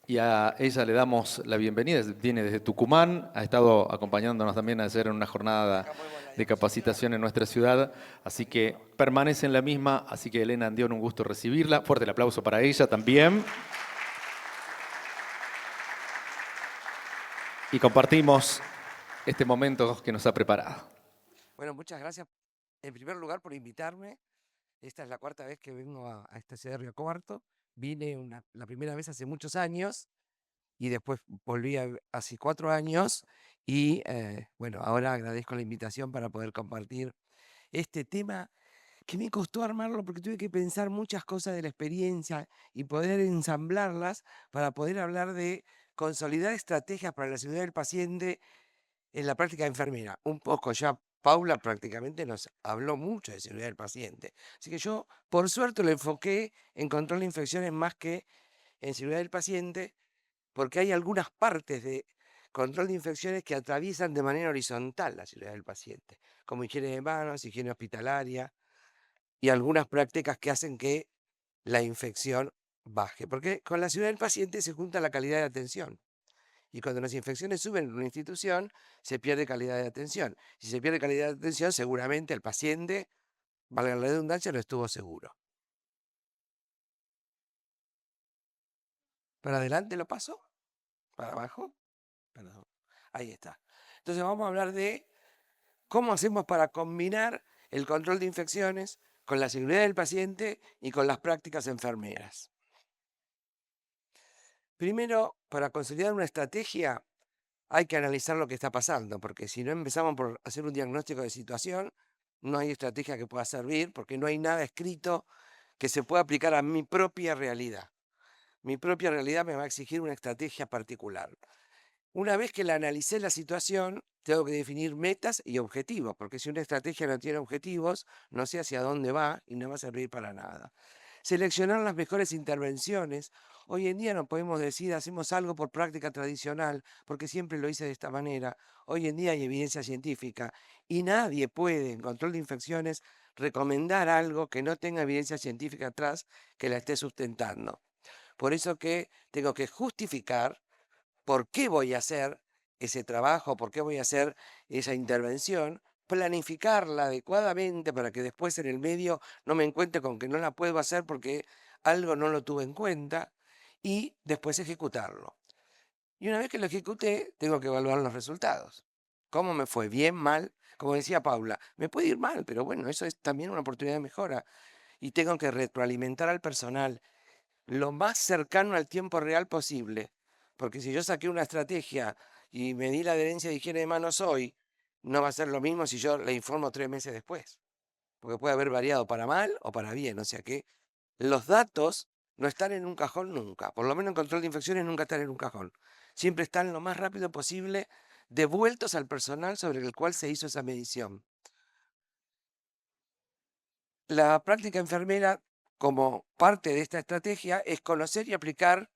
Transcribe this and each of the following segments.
Y a ella le damos la bienvenida, viene desde Tucumán, ha estado acompañándonos también a hacer una jornada de capacitación en nuestra ciudad, así que permanece en la misma, así que Elena Andión, un gusto recibirla, fuerte el aplauso para ella también. Y compartimos este momento que nos ha preparado. Bueno, muchas gracias en primer lugar por invitarme. Esta es la cuarta vez que vengo a esta ciudad de Río Cuarto. Vine la primera vez hace muchos años y después volví hace 4 años y bueno, ahora agradezco la invitación para poder compartir este tema que me costó armarlo porque tuve que pensar muchas cosas de la experiencia y poder ensamblarlas para poder hablar de consolidar estrategias para la seguridad del paciente en la práctica enfermera. Un poco ya Paula prácticamente nos habló mucho de seguridad del paciente. Así que yo, por suerte, lo enfoqué en control de infecciones más que en seguridad del paciente, porque hay algunas partes de control de infecciones que atraviesan de manera horizontal la seguridad del paciente, como higiene de manos, higiene hospitalaria y algunas prácticas que hacen que la infección baje. Porque con la seguridad del paciente se junta la calidad de atención. Y cuando las infecciones suben en una institución, se pierde calidad de atención. Si se pierde calidad de atención, seguramente el paciente, valga la redundancia, no estuvo seguro. ¿Para adelante lo paso? ¿Para abajo? Perdón. Ahí está. Entonces vamos a hablar de cómo hacemos para combinar el control de infecciones con la seguridad del paciente y con las prácticas enfermeras. Primero, para consolidar una estrategia, hay que analizar lo que está pasando, porque si no empezamos por hacer un diagnóstico de situación, no hay estrategia que pueda servir, porque no hay nada escrito que se pueda aplicar a mi propia realidad. Mi propia realidad me va a exigir una estrategia particular. Una vez que la analicé la situación, tengo que definir metas y objetivos, porque si una estrategia no tiene objetivos, no sé hacia dónde va y no va a servir para nada. Seleccionar las mejores intervenciones. Hoy en día no podemos decir hacemos algo por práctica tradicional, porque siempre lo hice de esta manera. Hoy en día hay evidencia científica y nadie puede, en control de infecciones, recomendar algo que no tenga evidencia científica atrás que la esté sustentando. Por eso que tengo que justificar por qué voy a hacer ese trabajo, por qué voy a hacer esa intervención, planificarla adecuadamente para que después en el medio no me encuentre con que no la puedo hacer porque algo no lo tuve en cuenta y después ejecutarlo. Y una vez que lo ejecuté, tengo que evaluar los resultados. ¿Cómo me fue? ¿Bien? ¿Mal? Como decía Paula, me puede ir mal, pero bueno, eso es también una oportunidad de mejora. Y tengo que retroalimentar al personal lo más cercano al tiempo real posible. Porque si yo saqué una estrategia y me di la adherencia de higiene de manos hoy, no va a ser lo mismo si yo le informo 3 meses después. Porque puede haber variado para mal o para bien. O sea que los datos no están en un cajón nunca. Por lo menos en control de infecciones nunca están en un cajón. Siempre están lo más rápido posible devueltos al personal sobre el cual se hizo esa medición. La práctica enfermera, como parte de esta estrategia, es conocer y aplicar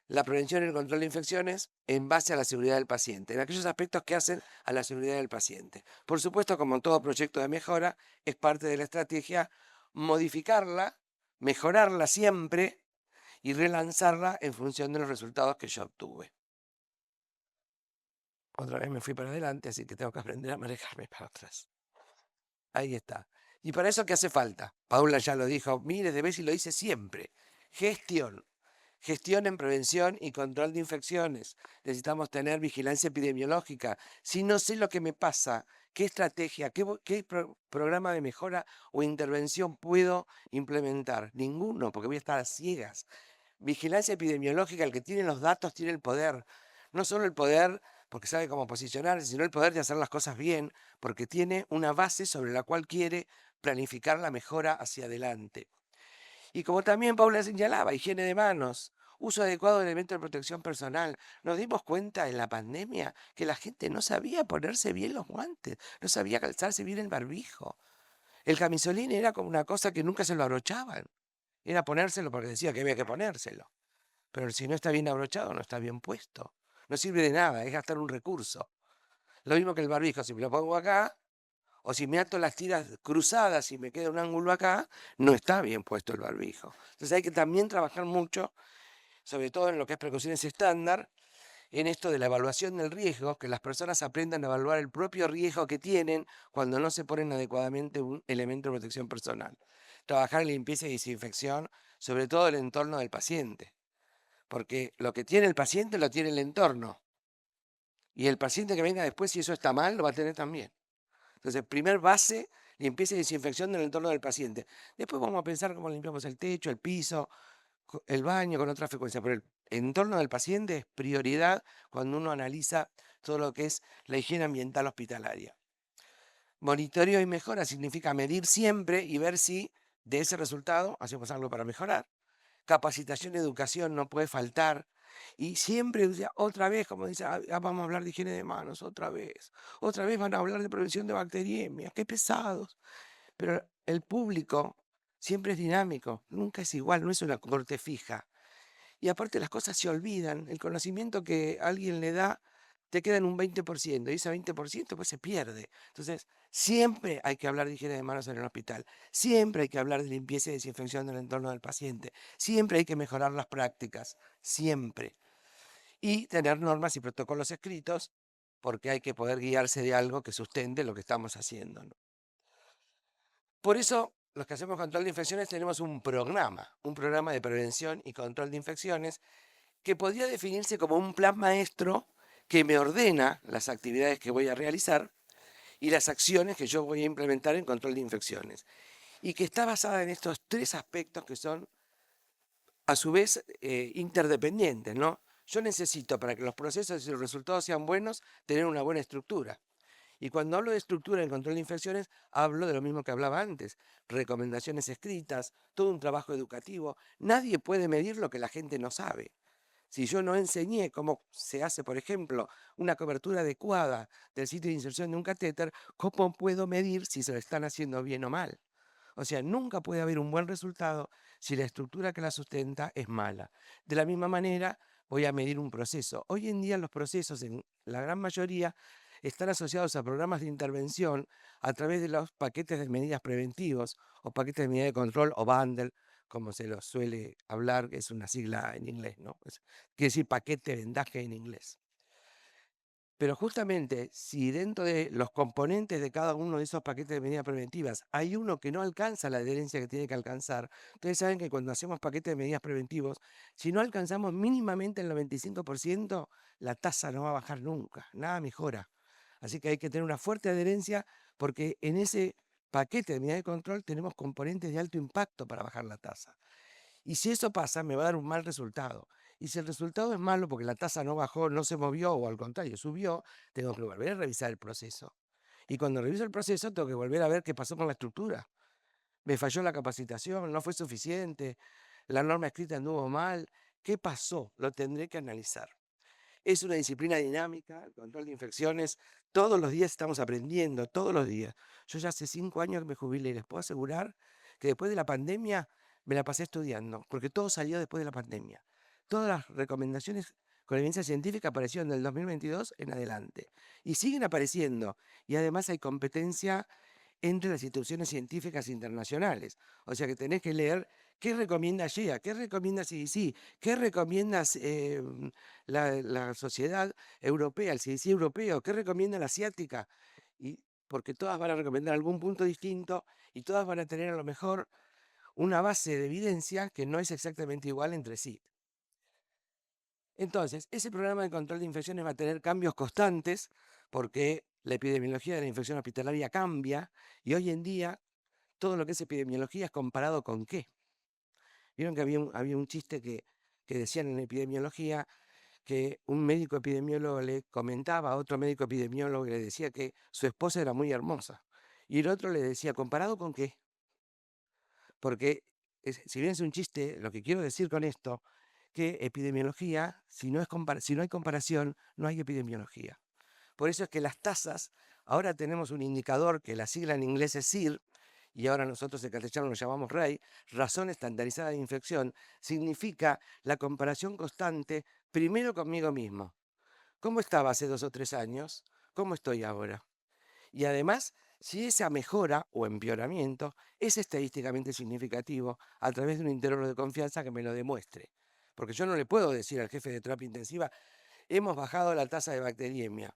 la prevención y el control de infecciones en base a la seguridad del paciente, en aquellos aspectos que hacen a la seguridad del paciente. Por supuesto, como en todo proyecto de mejora, es parte de la estrategia modificarla, mejorarla siempre y relanzarla en función de los resultados que yo obtuve. Otra vez me fui para adelante, así que tengo que aprender a manejarme para atrás. Ahí está. ¿Y para eso qué hace falta? Paula ya lo dijo miles de veces y lo dice siempre. Gestión. Gestión en prevención y control de infecciones. Necesitamos tener vigilancia epidemiológica. Si no sé lo que me pasa, qué estrategia, qué programa de mejora o intervención puedo implementar. Ninguno, porque voy a estar a ciegas. Vigilancia epidemiológica, el que tiene los datos tiene el poder. No solo el poder porque sabe cómo posicionarse, sino el poder de hacer las cosas bien, porque tiene una base sobre la cual quiere planificar la mejora hacia adelante. Y como también Paula señalaba, higiene de manos, uso adecuado de elementos de protección personal. Nos dimos cuenta en la pandemia que la gente no sabía ponerse bien los guantes, no sabía calzarse bien el barbijo. El camisolín era como una cosa que nunca se lo abrochaban. Era ponérselo porque decía que había que ponérselo. Pero si no está bien abrochado, no está bien puesto. No sirve de nada, es gastar un recurso. Lo mismo que el barbijo, si me lo pongo acá, o si me ato las tiras cruzadas y me queda un ángulo acá, no está bien puesto el barbijo. Entonces hay que también trabajar mucho sobre todo en lo que es precauciones estándar, en esto de la evaluación del riesgo, que las personas aprendan a evaluar el propio riesgo que tienen cuando no se ponen adecuadamente un elemento de protección personal. Trabajar en limpieza y desinfección, sobre todo el entorno del paciente, porque lo que tiene el paciente lo tiene el entorno, y el paciente que venga después, si eso está mal, lo va a tener también. Entonces, primer base, limpieza y desinfección del entorno del paciente. Después vamos a pensar cómo limpiamos el techo, el piso, el baño con otra frecuencia, pero el entorno del paciente es prioridad cuando uno analiza todo lo que es la higiene ambiental hospitalaria. Monitoreo y mejora significa medir siempre y ver si de ese resultado hacemos algo para mejorar. Capacitación y educación no puede faltar. Y siempre, otra vez, como dice, vamos a hablar de higiene de manos, otra vez van a hablar de prevención de bacteriemias, qué pesados. Pero el público siempre es dinámico, nunca es igual, no es una corte fija. Y aparte las cosas se olvidan, el conocimiento que alguien le da te queda en un 20% y ese 20% pues se pierde. Entonces, siempre hay que hablar de higiene de manos en el hospital, siempre hay que hablar de limpieza y desinfección del entorno del paciente, siempre hay que mejorar las prácticas, siempre. Y tener normas y protocolos escritos porque hay que poder guiarse de algo que sustente lo que estamos haciendo, ¿no? Por eso, los que hacemos control de infecciones tenemos un programa de prevención y control de infecciones que podría definirse como un plan maestro que me ordena las actividades que voy a realizar y las acciones que yo voy a implementar en control de infecciones. Y que está basada en estos tres aspectos que son, a su vez, interdependientes, ¿no? Yo necesito, para que los procesos y los resultados sean buenos, tener una buena estructura. Y cuando hablo de estructura en control de infecciones, hablo de lo mismo que hablaba antes. Recomendaciones escritas, todo un trabajo educativo. Nadie puede medir lo que la gente no sabe. Si yo no enseñé cómo se hace, por ejemplo, una cobertura adecuada del sitio de inserción de un catéter, ¿cómo puedo medir si se lo están haciendo bien o mal? O sea, nunca puede haber un buen resultado si la estructura que la sustenta es mala. De la misma manera, voy a medir un proceso. Hoy en día los procesos, en la gran mayoría, están asociados a programas de intervención a través de los paquetes de medidas preventivos o paquetes de medidas de control o bundle, como se lo suele hablar, que es una sigla en inglés, ¿no? Quiere decir paquete de vendaje en inglés. Pero justamente si dentro de los componentes de cada uno de esos paquetes de medidas preventivas hay uno que no alcanza la adherencia que tiene que alcanzar, ustedes saben que cuando hacemos paquetes de medidas preventivos, si no alcanzamos mínimamente el 95%, la tasa no va a bajar nunca, nada mejora. Así que hay que tener una fuerte adherencia porque en ese paquete de medidas de control tenemos componentes de alto impacto para bajar la tasa. Y si eso pasa, me va a dar un mal resultado. Y si el resultado es malo porque la tasa no bajó, no se movió o al contrario subió, tengo que volver a revisar el proceso. Y cuando reviso el proceso, tengo que volver a ver qué pasó con la estructura. Me falló la capacitación, no fue suficiente, la norma escrita anduvo mal. ¿Qué pasó? Lo tendré que analizar. Es una disciplina dinámica, el control de infecciones. Todos los días estamos aprendiendo, todos los días. Yo ya hace 5 años que me jubilé y les puedo asegurar que después de la pandemia me la pasé estudiando, porque todo salió después de la pandemia. Todas las recomendaciones con evidencia científica aparecieron del 2022 en adelante y siguen apareciendo. Y además hay competencia entre las instituciones científicas internacionales. O sea que tenés que leer qué recomienda GEA, qué recomienda CDC, qué recomienda la Sociedad Europea, el CDC europeo, qué recomienda la asiática. Y porque todas van a recomendar algún punto distinto y todas van a tener a lo mejor una base de evidencia que no es exactamente igual entre sí. Entonces, ese programa de control de infecciones va a tener cambios constantes porque la epidemiología de la infección hospitalaria cambia y hoy en día todo lo que es epidemiología es comparado con qué. Vieron que había un chiste que decían en epidemiología que un médico epidemiólogo le comentaba a otro médico epidemiólogo y le decía que su esposa era muy hermosa. Y el otro le decía, ¿comparado con qué? Porque si bien es un chiste, lo que quiero decir con esto, que epidemiología, si no hay comparación, no hay epidemiología. Por eso es que las tasas, ahora tenemos un indicador que la sigla en inglés es SIR, y ahora nosotros en castellano lo llamamos REI, razón estandarizada de infección, significa la comparación constante primero conmigo mismo. ¿Cómo estaba hace 2 o 3 años? ¿Cómo estoy ahora? Y además, si esa mejora o empeoramiento es estadísticamente significativo a través de un intervalo de confianza que me lo demuestre. porque yo no le puedo decir al jefe de terapia intensiva, hemos bajado la tasa de bacteriemia.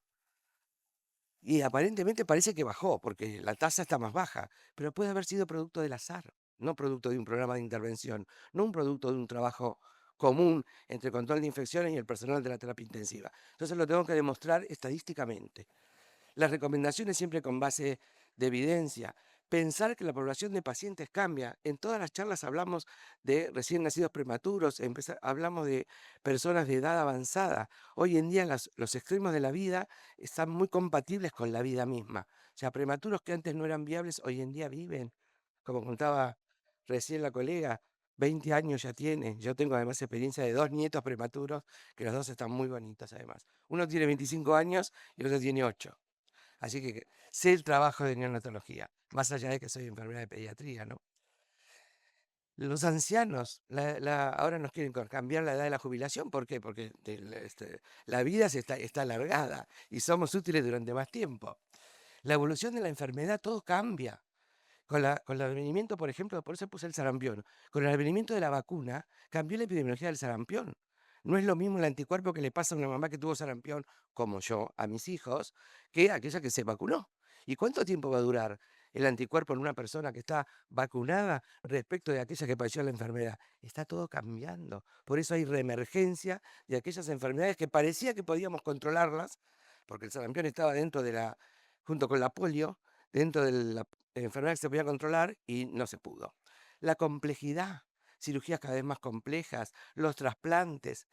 Y aparentemente parece que bajó, porque la tasa está más baja, pero puede haber sido producto del azar, no producto de un programa de intervención, no un producto de un trabajo común entre control de infecciones y el personal de la terapia intensiva. Entonces lo tengo que demostrar estadísticamente. Las recomendaciones siempre con base de evidencia. Pensar que la población de pacientes cambia. En todas las charlas hablamos de recién nacidos prematuros, hablamos de personas de edad avanzada. Hoy en día los extremos de la vida están muy compatibles con la vida misma. O sea, prematuros que antes no eran viables, hoy en día viven. Como contaba recién la colega, 20 años ya tiene. Yo tengo además experiencia de 2 nietos prematuros, que los dos están muy bonitos además. Uno tiene 25 años y el otro tiene 8. Así que sé el trabajo de neonatología, más allá de que soy enfermera de pediatría, ¿no? Los ancianos, ahora nos quieren cambiar la edad de la jubilación. ¿Por qué? Porque la vida está alargada y somos útiles durante más tiempo. La evolución de la enfermedad, todo cambia. Con el advenimiento, por ejemplo, por eso puse el sarampión. Con el advenimiento de la vacuna, cambió la epidemiología del sarampión. No es lo mismo el anticuerpo que le pasa a una mamá que tuvo sarampión, como yo, a mis hijos, que a aquella que se vacunó. ¿Y cuánto tiempo va a durar el anticuerpo en una persona que está vacunada respecto de aquella que padeció la enfermedad? Está todo cambiando. Por eso hay reemergencia de aquellas enfermedades que parecía que podíamos controlarlas, porque el sarampión estaba junto con la polio, dentro de la enfermedad que se podía controlar y no se pudo. La complejidad, cirugías cada vez más complejas, los trasplantes,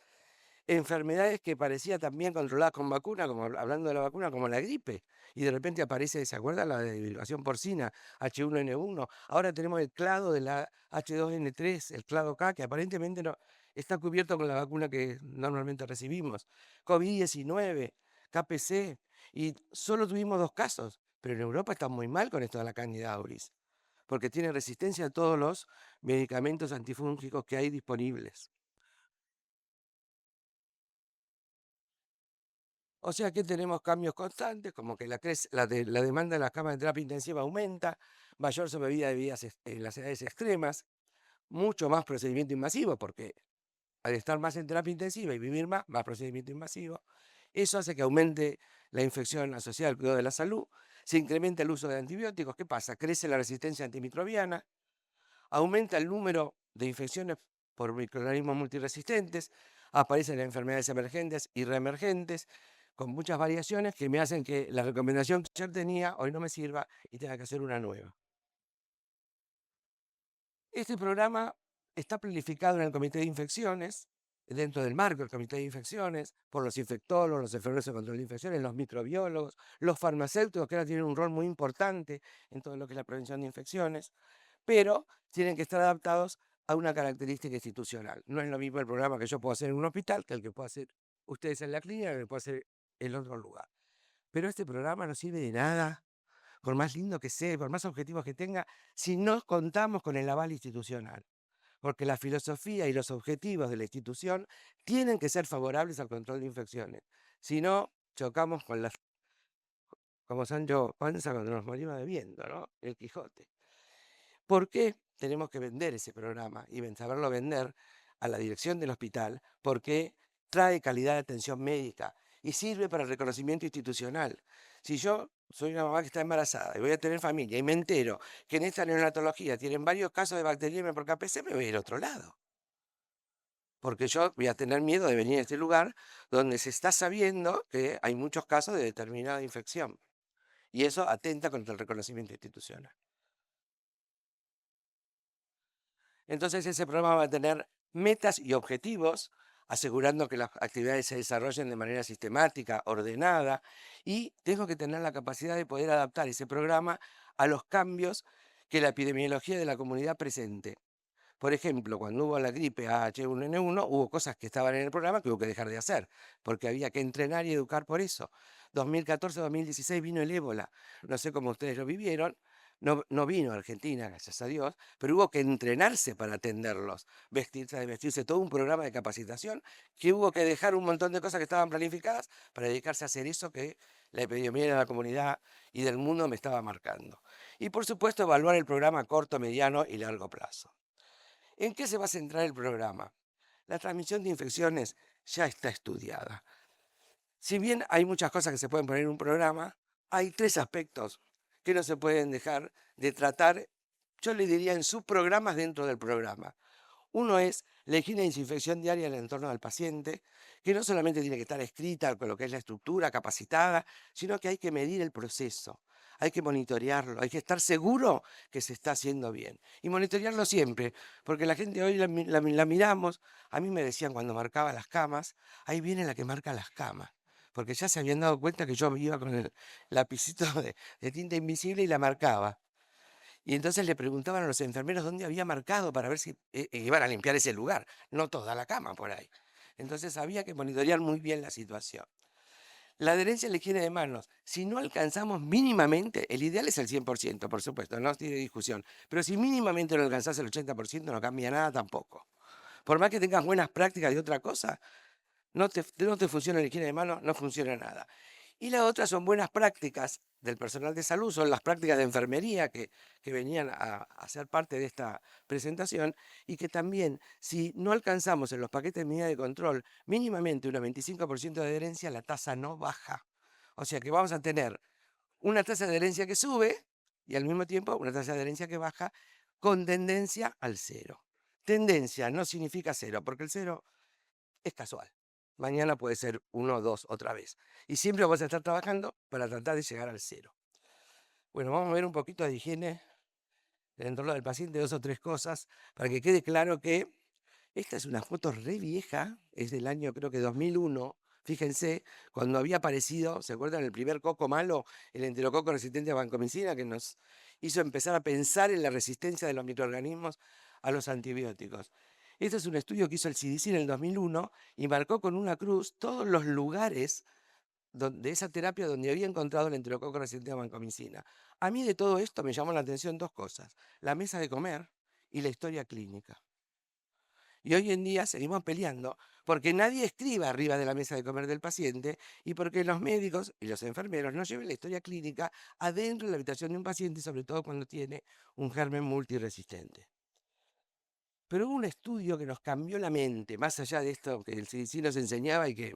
enfermedades que parecía también controladas con vacuna, como hablando de la vacuna, como la gripe, y de repente aparece, ¿se acuerdan? La de divulgación porcina, H1N1. Ahora tenemos el clado de la H2N3, el clado K, que aparentemente no está cubierto con la vacuna que normalmente recibimos. COVID-19, KPC, y solo tuvimos 2 casos, pero en Europa está muy mal con esto de la Candida auris, porque tiene resistencia a todos los medicamentos antifúngicos que hay disponibles. O sea que tenemos cambios constantes, como que la demanda de las camas de terapia intensiva aumenta, mayor sobrevida de vidas en las edades extremas, mucho más procedimiento invasivo, porque al estar más en terapia intensiva y vivir más procedimiento invasivo, eso hace que aumente la infección asociada al cuidado de la salud, se incrementa el uso de antibióticos. ¿Qué pasa? Crece la resistencia antimicrobiana, aumenta el número de infecciones por microorganismos multiresistentes, aparecen enfermedades emergentes y reemergentes, con muchas variaciones que me hacen que la recomendación que ayer tenía hoy no me sirva y tenga que hacer una nueva. Este programa está planificado en el Comité de Infecciones, dentro del marco del Comité de Infecciones, por los infectólogos, los enfermeros de control de infecciones, los microbiólogos, los farmacéuticos, que ahora tienen un rol muy importante en todo lo que es la prevención de infecciones, pero tienen que estar adaptados a una característica institucional. No es lo mismo el programa que yo puedo hacer en un hospital que el que puedo hacer ustedes en la clínica, que el que puedo hacer en otro lugar. Pero este programa no sirve de nada, por más lindo que sea, por más objetivos que tenga, si no contamos con el aval institucional. Porque la filosofía y los objetivos de la institución tienen que ser favorables al control de infecciones. Si no, chocamos con como Sancho Panza cuando nos morimos de viento, ¿no? El Quijote. ¿Por qué tenemos que vender ese programa y saberlo vender a la dirección del hospital? Porque trae calidad de atención médica y sirve para el reconocimiento institucional. Si yo soy una mamá que está embarazada y voy a tener familia y me entero que en esta neonatología tienen varios casos de bacteriemia por KPC, me voy a ir a otro lado. Porque yo voy a tener miedo de venir a este lugar donde se está sabiendo que hay muchos casos de determinada infección. Y eso atenta contra el reconocimiento institucional. Entonces ese programa va a tener metas y objetivos, asegurando que las actividades se desarrollen de manera sistemática, ordenada, y tengo que tener la capacidad de poder adaptar ese programa a los cambios que la epidemiología de la comunidad presente. Por ejemplo, cuando hubo la gripe H1N1, hubo cosas que estaban en el programa que hubo que dejar de hacer, porque había que entrenar y educar por eso. 2014-2016 vino el ébola. No sé cómo ustedes lo vivieron. No vino a Argentina, gracias a Dios, pero hubo que entrenarse para atenderlos, vestirse, todo un programa de capacitación, que hubo que dejar un montón de cosas que estaban planificadas para dedicarse a hacer eso que la epidemia de la comunidad y del mundo me estaba marcando. Y por supuesto, evaluar el programa a corto, mediano y largo plazo. ¿En qué se va a centrar el programa? La transmisión de infecciones ya está estudiada. Si bien hay muchas cosas que se pueden poner en un programa, hay 3 aspectos que no se pueden dejar de tratar, yo le diría en subprogramas dentro del programa. Uno es la higiene y desinfección diaria en el entorno del paciente, que no solamente tiene que estar escrita con lo que es la estructura capacitada, sino que hay que medir el proceso, hay que monitorearlo, hay que estar seguro que se está haciendo bien. Y monitorearlo siempre, porque la gente hoy la miramos, a mí me decían cuando marcaba las camas, ahí viene la que marca las camas. Porque ya se habían dado cuenta que yo iba con el lapicito de tinta invisible y la marcaba. Y entonces le preguntaban a los enfermeros dónde había marcado para ver si iban a limpiar ese lugar, no toda la cama por ahí. Entonces había que monitorear muy bien la situación. La adherencia a la higiene de manos, si no alcanzamos mínimamente, el ideal es el 100%, por supuesto, no tiene discusión, pero si mínimamente no alcanzás el 80%, no cambia nada tampoco. Por más que tengas buenas prácticas de otra cosa, no te funciona la higiene de manos, no funciona nada. Y la otra son buenas prácticas del personal de salud, son las prácticas de enfermería que venían a ser parte de esta presentación y que también, si no alcanzamos en los paquetes de medida de control mínimamente un 25% de adherencia, la tasa no baja. O sea que vamos a tener una tasa de adherencia que sube y al mismo tiempo una tasa de adherencia que baja con tendencia al cero. Tendencia no significa cero, porque el cero es casual. Mañana puede ser 1 o 2 otra vez. Y siempre vas a estar trabajando para tratar de llegar al cero. Bueno, vamos a ver un poquito de higiene del entorno del paciente, 2 o 3 cosas, para que quede claro que esta es una foto re vieja, es del año creo que 2001. Fíjense, cuando había aparecido, ¿se acuerdan? El primer coco malo, el enterococo resistente a vancomicina, que nos hizo empezar a pensar en la resistencia de los microorganismos a los antibióticos. Este es un estudio que hizo el CDC en el 2001 y marcó con una cruz todos los lugares de esa terapia donde había encontrado el enterococo resistente a vancomicina. A mí de todo esto me llamó la atención 2 cosas, la mesa de comer y la historia clínica. Y hoy en día seguimos peleando porque nadie escriba arriba de la mesa de comer del paciente y porque los médicos y los enfermeros no lleven la historia clínica adentro de la habitación de un paciente, sobre todo cuando tiene un germen multiresistente. Pero hubo un estudio que nos cambió la mente, más allá de esto que el CDC nos enseñaba y que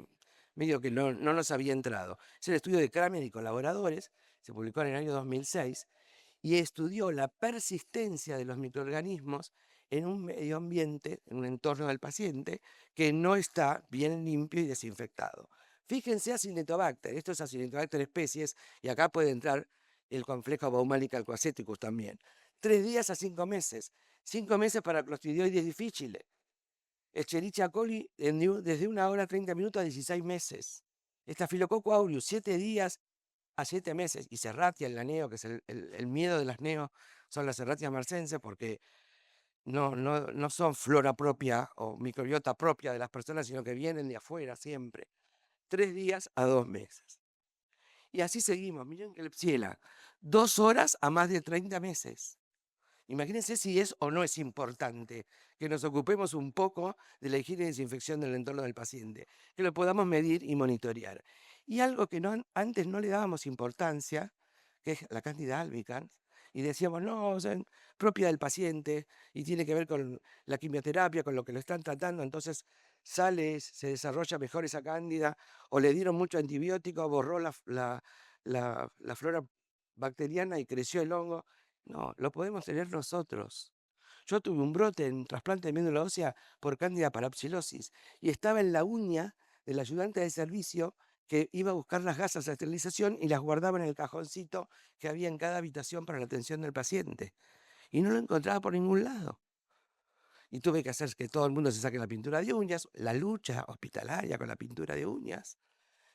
medio que no nos había entrado. Es el estudio de Kramer y colaboradores, se publicó en el año 2006, y estudió la persistencia de los microorganismos en un medio ambiente, en un entorno del paciente, que no está bien limpio y desinfectado. Fíjense Acinetobacter, esto es Acinetobacter especies, y acá puede entrar el complejo Baumann y Calcoaceticus también. 3 días a 5 meses. 5 meses para Clostridioides difficile. Escherichia coli desde 1 hora 30 minutos a 16 meses. Estafilococo aureus, 7 días a 7 meses. Y Serratia, el laneo, que es el miedo de las neo, son las Serratias marcenses porque no son flora propia o microbiota propia de las personas, sino que vienen de afuera siempre. 3 días a 2 meses. Y así seguimos. Miren Klebsiella, 2 horas a más de 30 meses. Imagínense si es o no es importante que nos ocupemos un poco de la higiene y desinfección del entorno del paciente, que lo podamos medir y monitorear. Y algo que antes no le dábamos importancia, que es la Candida albicans, y decíamos, no, o sea, propia del paciente y tiene que ver con la quimioterapia, con lo que lo están tratando, entonces sale, se desarrolla mejor esa cándida, o le dieron mucho antibiótico, borró la flora bacteriana y creció el hongo. No, lo podemos tener nosotros. Yo tuve un brote en trasplante de médula ósea por Candida parapsilosis y estaba en la uña del ayudante de servicio que iba a buscar las gasas de esterilización y las guardaba en el cajoncito que había en cada habitación para la atención del paciente. Y no lo encontraba por ningún lado. Y tuve que hacer que todo el mundo se saque la pintura de uñas, la lucha hospitalaria con la pintura de uñas,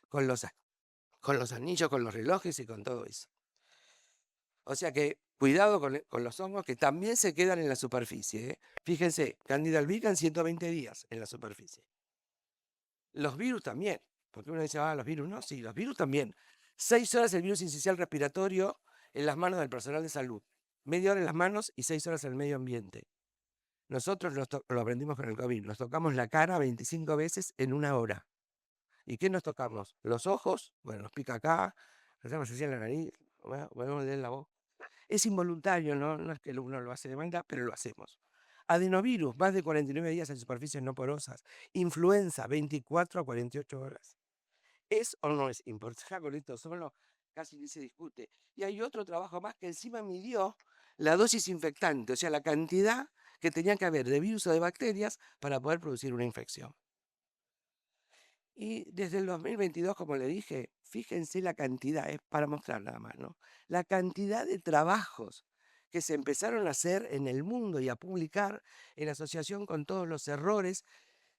con los anillos, con los relojes y con todo eso. O sea que cuidado con los hongos que también se quedan en la superficie. Fíjense, Candida albicans 120 días en la superficie. Los virus también, porque uno dice, los virus no, sí, los virus también. 6 horas el virus incisional respiratorio en las manos del personal de salud. Media hora en las manos y 6 horas en el medio ambiente. Nosotros lo aprendimos con el COVID, nos tocamos la cara 25 veces en 1 hora. ¿Y qué nos tocamos? Los ojos, bueno, nos pica acá, nos hacemos así en la nariz, podemos leer la voz. Es involuntario, ¿no? No es que uno lo hace de maldad, pero lo hacemos. Adenovirus, más de 49 días en superficies no porosas. Influenza, 24 a 48 horas. ¿Es o no es importante? Con esto solo casi ni se discute. Y hay otro trabajo más que encima midió la dosis infectante, o sea, la cantidad que tenía que haber de virus o de bacterias para poder producir una infección. Y desde el 2022, como le dije, fíjense la cantidad, es para mostrar nada más, ¿no? La cantidad de trabajos que se empezaron a hacer en el mundo y a publicar en asociación con todos los errores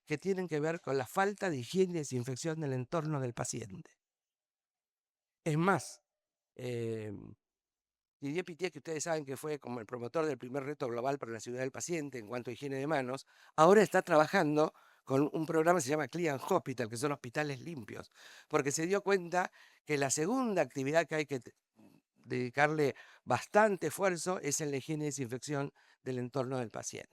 que tienen que ver con la falta de higiene y desinfección del entorno del paciente. Es más, eh, Didier Pitié, que ustedes saben que fue como el promotor del primer reto global para la ciudad del paciente en cuanto a higiene de manos, ahora está trabajando con un programa que se llama Clean Hospital, que son hospitales limpios, porque se dio cuenta que la segunda actividad que hay que dedicarle bastante esfuerzo es en la higiene y desinfección del entorno del paciente.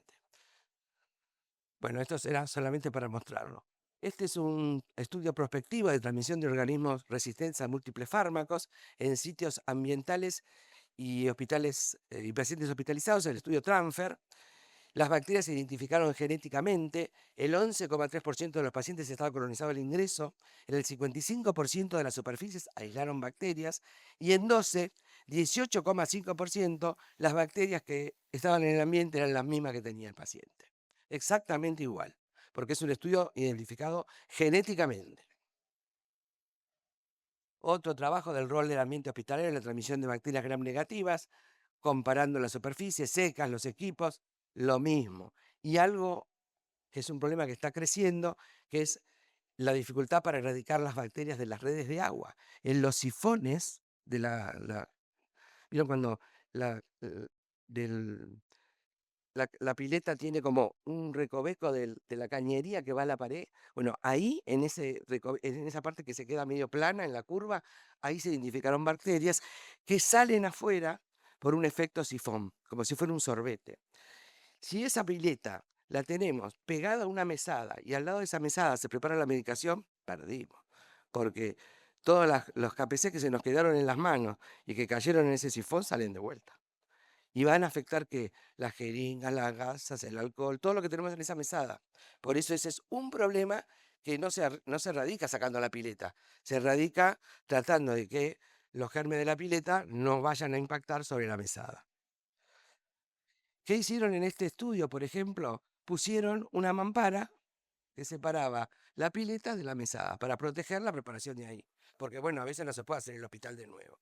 Bueno, esto será solamente para mostrarlo. Este es un estudio prospectivo de transmisión de organismos resistentes a múltiples fármacos en sitios ambientales y hospitales y pacientes hospitalizados, el estudio Transfer. Las bacterias se identificaron genéticamente, el 11,3% de los pacientes estaba colonizado al ingreso, en el 55% de las superficies aislaron bacterias y en 18,5% las bacterias que estaban en el ambiente eran las mismas que tenía el paciente. Exactamente igual, porque es un estudio identificado genéticamente. Otro trabajo del rol del ambiente hospitalario en la transmisión de bacterias gram negativas, comparando las superficies secas, los equipos, lo mismo. Y algo que es un problema que está creciendo, que es la dificultad para erradicar las bacterias de las redes de agua. En los sifones de ¿vieron cuando la, del, la pileta tiene como un recoveco de la cañería que va a la pared? Bueno, ahí, en esa parte que se queda medio plana, en la curva, ahí se identificaron bacterias que salen afuera por un efecto sifón, como si fuera un sorbete. Si esa pileta la tenemos pegada a una mesada y al lado de esa mesada se prepara la medicación, perdimos. Porque todos los KPC que se nos quedaron en las manos y que cayeron en ese sifón salen de vuelta. Y van a afectar que las jeringas, las gasas, el alcohol, todo lo que tenemos en esa mesada. Por eso ese es un problema que no se radica sacando la pileta, se radica tratando de que los gérmenes de la pileta no vayan a impactar sobre la mesada. ¿Qué hicieron en este estudio, por ejemplo? Pusieron una mampara que separaba la pileta de la mesada para proteger la preparación de ahí. Porque, bueno, a veces no se puede hacer en el hospital de nuevo.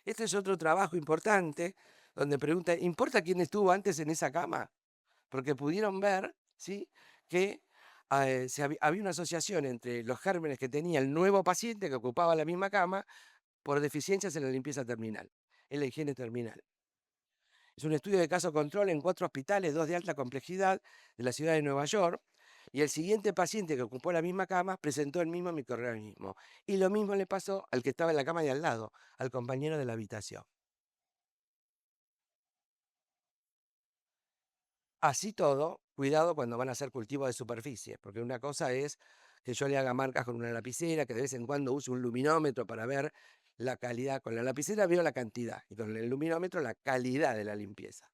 Este es otro trabajo importante donde pregunta, ¿importa quién estuvo antes en esa cama? Porque pudieron ver, ¿sí?, que había una asociación entre los gérmenes que tenía el nuevo paciente que ocupaba la misma cama por deficiencias en la limpieza terminal, en la higiene terminal. Es un estudio de caso control en 4 hospitales, 2 de alta complejidad de la ciudad de Nueva York, y el siguiente paciente que ocupó la misma cama presentó el mismo microorganismo. Y lo mismo le pasó al que estaba en la cama de al lado, al compañero de la habitación. Así todo, cuidado cuando van a hacer cultivo de superficie, porque una cosa es que yo le haga marcas con una lapicera, que de vez en cuando use un luminómetro para ver la calidad. Con la lapicera veo la cantidad y con el luminómetro la calidad de la limpieza.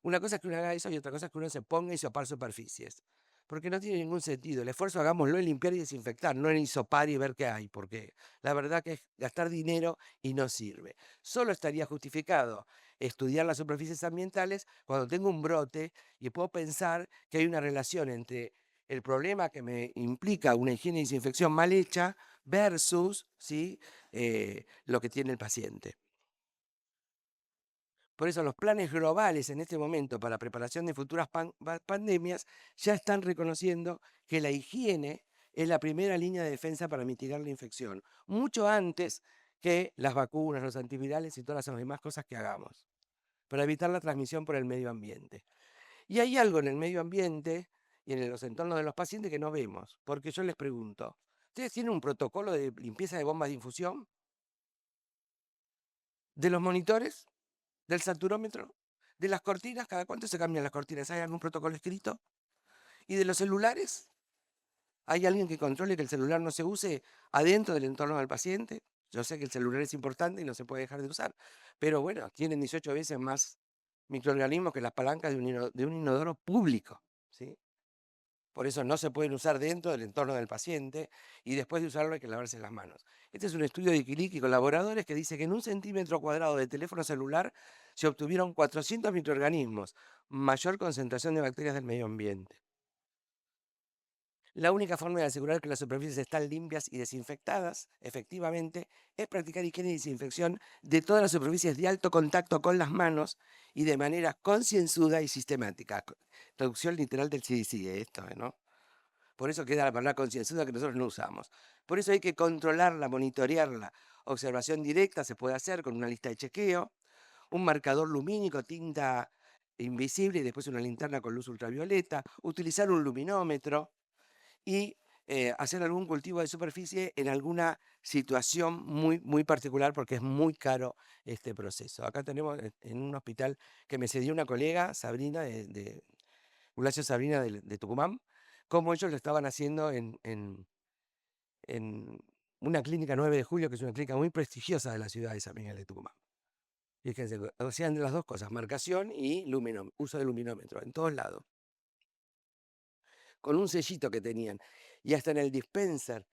Una cosa es que uno haga eso y otra cosa es que uno se ponga a hisopar superficies. Porque no tiene ningún sentido. El esfuerzo hagámoslo en limpiar y desinfectar, no en hisopar y ver qué hay, porque la verdad que es gastar dinero y no sirve. Solo estaría justificado estudiar las superficies ambientales cuando tengo un brote y puedo pensar que hay una relación entre el problema que me implica una higiene y desinfección mal hecha versus, ¿sí?, lo que tiene el paciente. Por eso los planes globales en este momento para preparación de futuras pandemias ya están reconociendo que la higiene es la primera línea de defensa para mitigar la infección, mucho antes que las vacunas, los antivirales y todas las demás cosas que hagamos, para evitar la transmisión por el medio ambiente. Y hay algo en el medio ambiente y en los entornos de los pacientes que no vemos, porque yo les pregunto, ¿ustedes tienen un protocolo de limpieza de bombas de infusión? ¿De los monitores? ¿Del saturómetro? ¿De las cortinas? ¿Cada cuánto se cambian las cortinas? ¿Hay algún protocolo escrito? ¿Y de los celulares? ¿Hay alguien que controle que el celular no se use adentro del entorno del paciente? Yo sé que el celular es importante y no se puede dejar de usar, pero bueno, tienen 18 veces más microorganismos que las palancas de un inodoro público, ¿sí? Por eso no se pueden usar dentro del entorno del paciente y después de usarlo hay que lavarse las manos. Este es un estudio de Iquilic y colaboradores que dice que en 1 centímetro cuadrado de teléfono celular se obtuvieron 400 microorganismos, mayor concentración de bacterias del medio ambiente. La única forma de asegurar que las superficies están limpias y desinfectadas, efectivamente, es practicar higiene y desinfección de todas las superficies de alto contacto con las manos y de manera concienzuda y sistemática. Traducción literal del CDC, esto, ¿no? Por eso queda la palabra concienzuda que nosotros no usamos. Por eso hay que controlarla, monitorearla. Observación directa se puede hacer con una lista de chequeo, un marcador lumínico, tinta invisible y después una linterna con luz ultravioleta, utilizar un luminómetro y hacer algún cultivo de superficie en alguna situación muy, muy particular porque es muy caro este proceso. Acá tenemos en un hospital que me cedió una colega, Sabrina, de Bulacio Sabrina de Tucumán, cómo ellos lo estaban haciendo en una clínica 9 de julio, que es una clínica muy prestigiosa de la ciudad de San Miguel de Tucumán. Fíjense, hacían las dos cosas, marcación y uso de luminómetro, en todos lados, con un sellito que tenían. Y hasta en el dispenser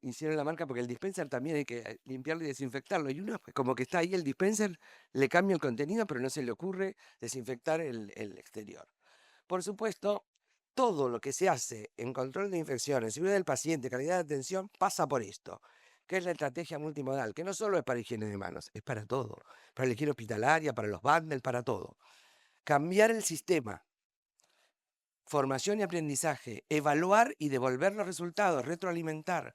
hicieron la marca porque el dispenser también hay que limpiarlo y desinfectarlo. Y uno, pues, como que está ahí el dispenser, le cambia el contenido, pero no se le ocurre desinfectar el exterior. Por supuesto, todo lo que se hace en control de infecciones, seguridad del paciente, calidad de atención, pasa por esto, que es la estrategia multimodal, que no solo es para higiene de manos, es para todo, para la higiene hospitalaria, para los bundles, para todo. Cambiar el sistema, formación y aprendizaje, evaluar y devolver los resultados, retroalimentar,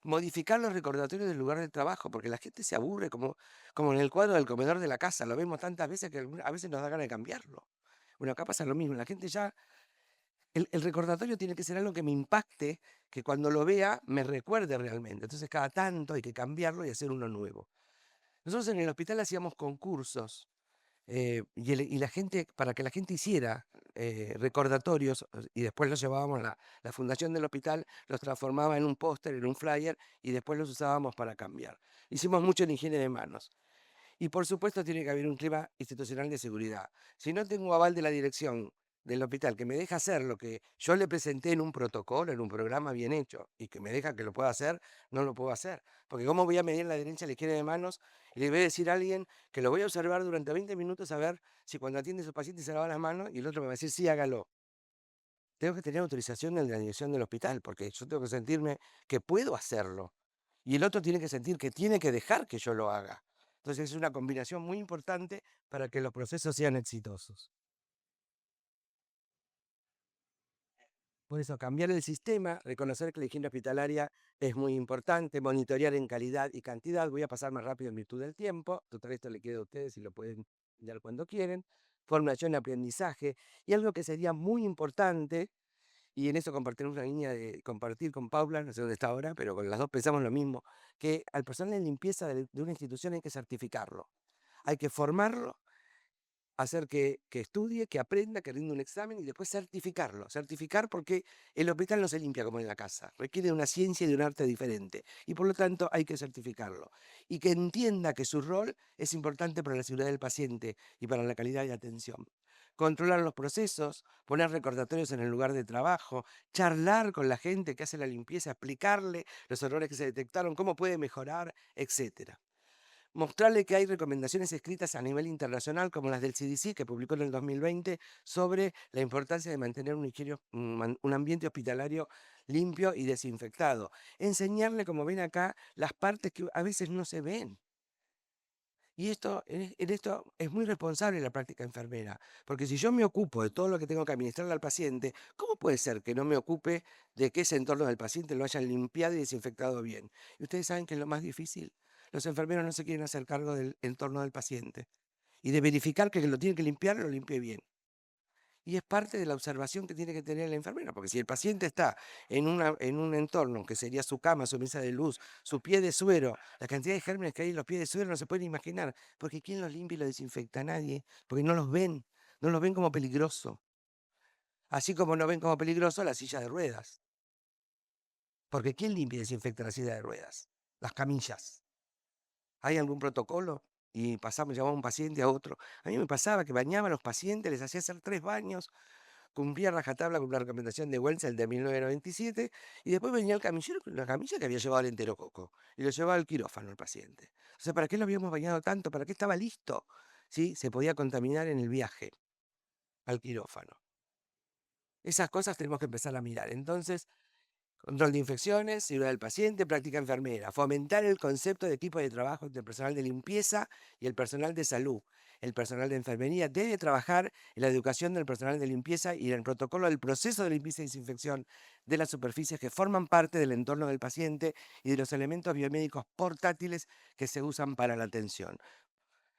modificar los recordatorios del lugar de trabajo, porque la gente se aburre como en el cuadro del comedor de la casa, lo vemos tantas veces que a veces nos da ganas de cambiarlo. Bueno, acá pasa lo mismo, la gente ya el recordatorio tiene que ser algo que me impacte, que cuando lo vea me recuerde realmente. Entonces, cada tanto hay que cambiarlo y hacer uno nuevo. Nosotros en el hospital hacíamos concursos y la gente, para que la gente hiciera recordatorios y después los llevábamos a la fundación del hospital, los transformaba en un póster, en un flyer y después los usábamos para cambiar. Hicimos mucho en higiene de manos. Y por supuesto tiene que haber un clima institucional de seguridad. Si no tengo aval de la dirección del hospital que me deja hacer lo que yo le presenté en un protocolo, en un programa bien hecho, y que me deja que lo pueda hacer, no lo puedo hacer. Porque ¿cómo voy a medir la adherencia a la higiene de manos? Y le voy a decir a alguien que lo voy a observar durante 20 minutos a ver si cuando atiende a su paciente se lava las manos y el otro me va a decir, sí, hágalo. Tengo que tener autorización de la dirección del hospital, porque yo tengo que sentirme que puedo hacerlo. Y el otro tiene que sentir que tiene que dejar que yo lo haga. Entonces es una combinación muy importante para que los procesos sean exitosos. Por eso, cambiar el sistema, reconocer que la higiene hospitalaria es muy importante, monitorear en calidad y cantidad. Voy a pasar más rápido en virtud del tiempo. Total, esto le queda a ustedes y lo pueden dar cuando quieren. Formación y aprendizaje. Y algo que sería muy importante, y en eso compartir una línea de compartir con Paula, no sé dónde está ahora, pero con las dos pensamos lo mismo, que al personal de limpieza de una institución hay que certificarlo. Hay que formarlo, hacer que estudie, que aprenda, que rinda un examen y después certificarlo. Certificar porque el hospital no se limpia como en la casa, requiere una ciencia y de un arte diferente y por lo tanto hay que certificarlo. Y que entienda que su rol es importante para la seguridad del paciente y para la calidad de atención. Controlar los procesos, poner recordatorios en el lugar de trabajo, charlar con la gente que hace la limpieza, explicarle los errores que se detectaron, cómo puede mejorar, etcétera. Mostrarle que hay recomendaciones escritas a nivel internacional, como las del CDC, que publicó en el 2020, sobre la importancia de mantener un ambiente hospitalario limpio y desinfectado. Enseñarle, como ven acá, las partes que a veces no se ven. Y en esto es muy responsable la práctica enfermera, porque si yo me ocupo de todo lo que tengo que administrarle al paciente, ¿cómo puede ser que no me ocupe de que ese entorno del paciente lo hayan limpiado y desinfectado bien? Y ustedes saben que es lo más difícil. Los enfermeros no se quieren hacer cargo del entorno del paciente y de verificar que lo tiene que limpiar, lo limpie bien. Y es parte de la observación que tiene que tener el enfermero, porque si el paciente está en un entorno que sería su cama, su mesa de luz, su pie de suero, la cantidad de gérmenes que hay en los pies de suero no se pueden imaginar, porque ¿quién los limpia y los desinfecta? Nadie, porque no los ven, no los ven como peligroso. Así como no ven como peligroso la silla de ruedas, porque ¿quién limpia y desinfecta la silla de ruedas? Las camillas. ¿Hay algún protocolo? y pasamos, llevamos un paciente a otro. A mí me pasaba que bañaba a los pacientes, les hacía hacer 3 baños, cumplía rajatabla con la recomendación de Wells, el de 1997, y después venía el camillero con la camilla que había llevado el enterococo, y lo llevaba al quirófano el paciente. O sea, ¿para qué lo habíamos bañado tanto? ¿Para qué estaba listo? ¿Sí? Se podía contaminar en el viaje al quirófano. Esas cosas tenemos que empezar a mirar. Entonces, control de infecciones, seguridad del paciente, práctica enfermera. Fomentar el concepto de equipo de trabajo entre el personal de limpieza y el personal de salud. El personal de enfermería debe trabajar en la educación del personal de limpieza y en el protocolo del proceso de limpieza y desinfección de las superficies que forman parte del entorno del paciente y de los elementos biomédicos portátiles que se usan para la atención.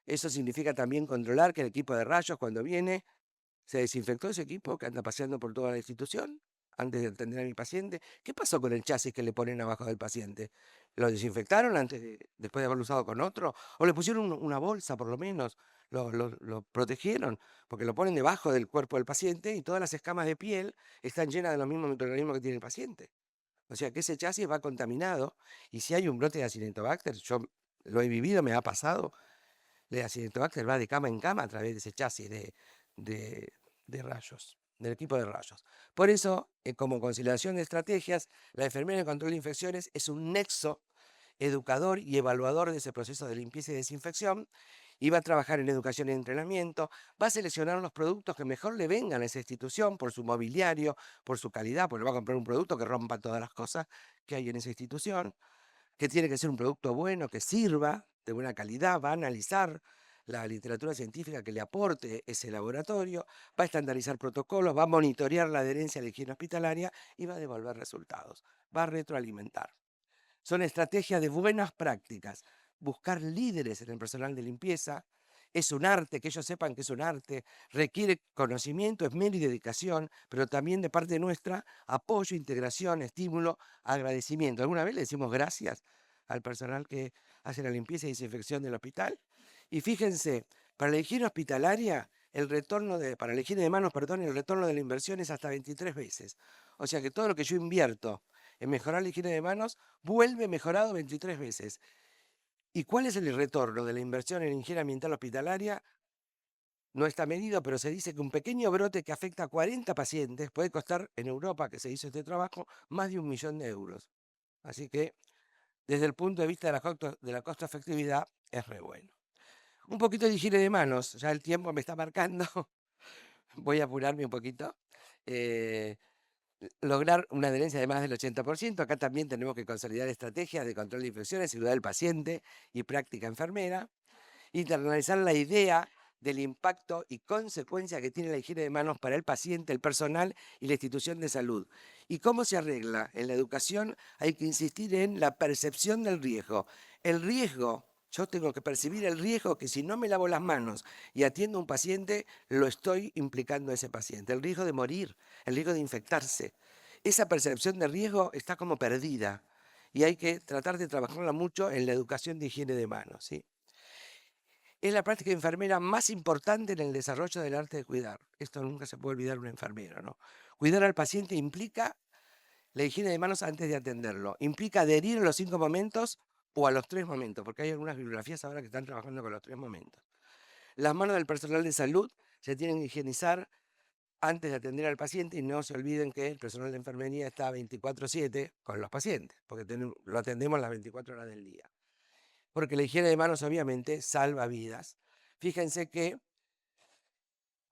Eso significa también controlar que el equipo de rayos, cuando viene, ¿se desinfectó ese equipo que anda paseando por toda la institución antes de atender a mi paciente? ¿Qué pasó con el chasis que le ponen abajo del paciente? ¿Lo desinfectaron después de haberlo usado con otro? ¿O le pusieron una bolsa por lo menos? ¿Lo protegieron? Porque lo ponen debajo del cuerpo del paciente y todas las escamas de piel están llenas de los mismos microorganismos que tiene el paciente. O sea que ese chasis va contaminado y si hay un brote de Acinetobacter, yo lo he vivido, me ha pasado, el Acinetobacter va de cama en cama a través de ese chasis de, de rayos, del equipo de rayos. Por eso, como conciliación de estrategias, la enfermera de control de infecciones es un nexo educador y evaluador de ese proceso de limpieza y desinfección, y va a trabajar en educación y entrenamiento, va a seleccionar los productos que mejor le vengan a esa institución por su mobiliario, por su calidad, porque va a comprar un producto que rompa todas las cosas que hay en esa institución, que tiene que ser un producto bueno, que sirva, de buena calidad, va a analizar la literatura científica que le aporte ese laboratorio, va a estandarizar protocolos, va a monitorear la adherencia a la higiene hospitalaria y va a devolver resultados, va a retroalimentar. Son estrategias de buenas prácticas. Buscar líderes en el personal de limpieza es un arte, que ellos sepan que es un arte, requiere conocimiento, esmero y dedicación, pero también de parte nuestra, apoyo, integración, estímulo, agradecimiento. ¿Alguna vez le decimos gracias al personal que hace la limpieza y desinfección del hospital? Y fíjense, para la higiene hospitalaria, para la higiene de manos, perdón, el retorno de la inversión es hasta 23 veces. O sea que todo lo que yo invierto en mejorar la higiene de manos vuelve mejorado 23 veces. ¿Y cuál es el retorno de la inversión en higiene ambiental hospitalaria? No está medido, pero se dice que un pequeño brote que afecta a 40 pacientes puede costar en Europa, que se hizo este trabajo, más de 1.000.000 de euros. Así que, desde el punto de vista de la costo-efectividad, es re bueno. Un poquito de higiene de manos, ya el tiempo me está marcando, voy a apurarme un poquito. Eh, Lograr una adherencia de más del 80%. Acá también tenemos que consolidar estrategias de control de infecciones, seguridad del paciente y práctica enfermera. Internalizar la idea del impacto y consecuencia que tiene la higiene de manos para el paciente, el personal y la institución de salud. ¿Y cómo se arregla? En la educación hay que insistir en la percepción del riesgo. El riesgo, yo tengo que percibir el riesgo que si no me lavo las manos y atiendo a un paciente, lo estoy implicando a ese paciente. El riesgo de morir, el riesgo de infectarse. Esa percepción de riesgo está como perdida y hay que tratar de trabajarla mucho en la educación de higiene de manos, ¿sí? Es la práctica enfermera más importante en el desarrollo del arte de cuidar. Esto nunca se puede olvidar un enfermero, ¿no? Cuidar al paciente implica la higiene de manos antes de atenderlo. Implica adherir a los 5 momentos o a los 3 momentos, porque hay algunas bibliografías ahora que están trabajando con los 3 momentos. Las manos del personal de salud se tienen que higienizar antes de atender al paciente y no se olviden que el personal de enfermería está 24/7 con los pacientes, porque lo atendemos las 24 horas del día. Porque la higiene de manos obviamente salva vidas. Fíjense que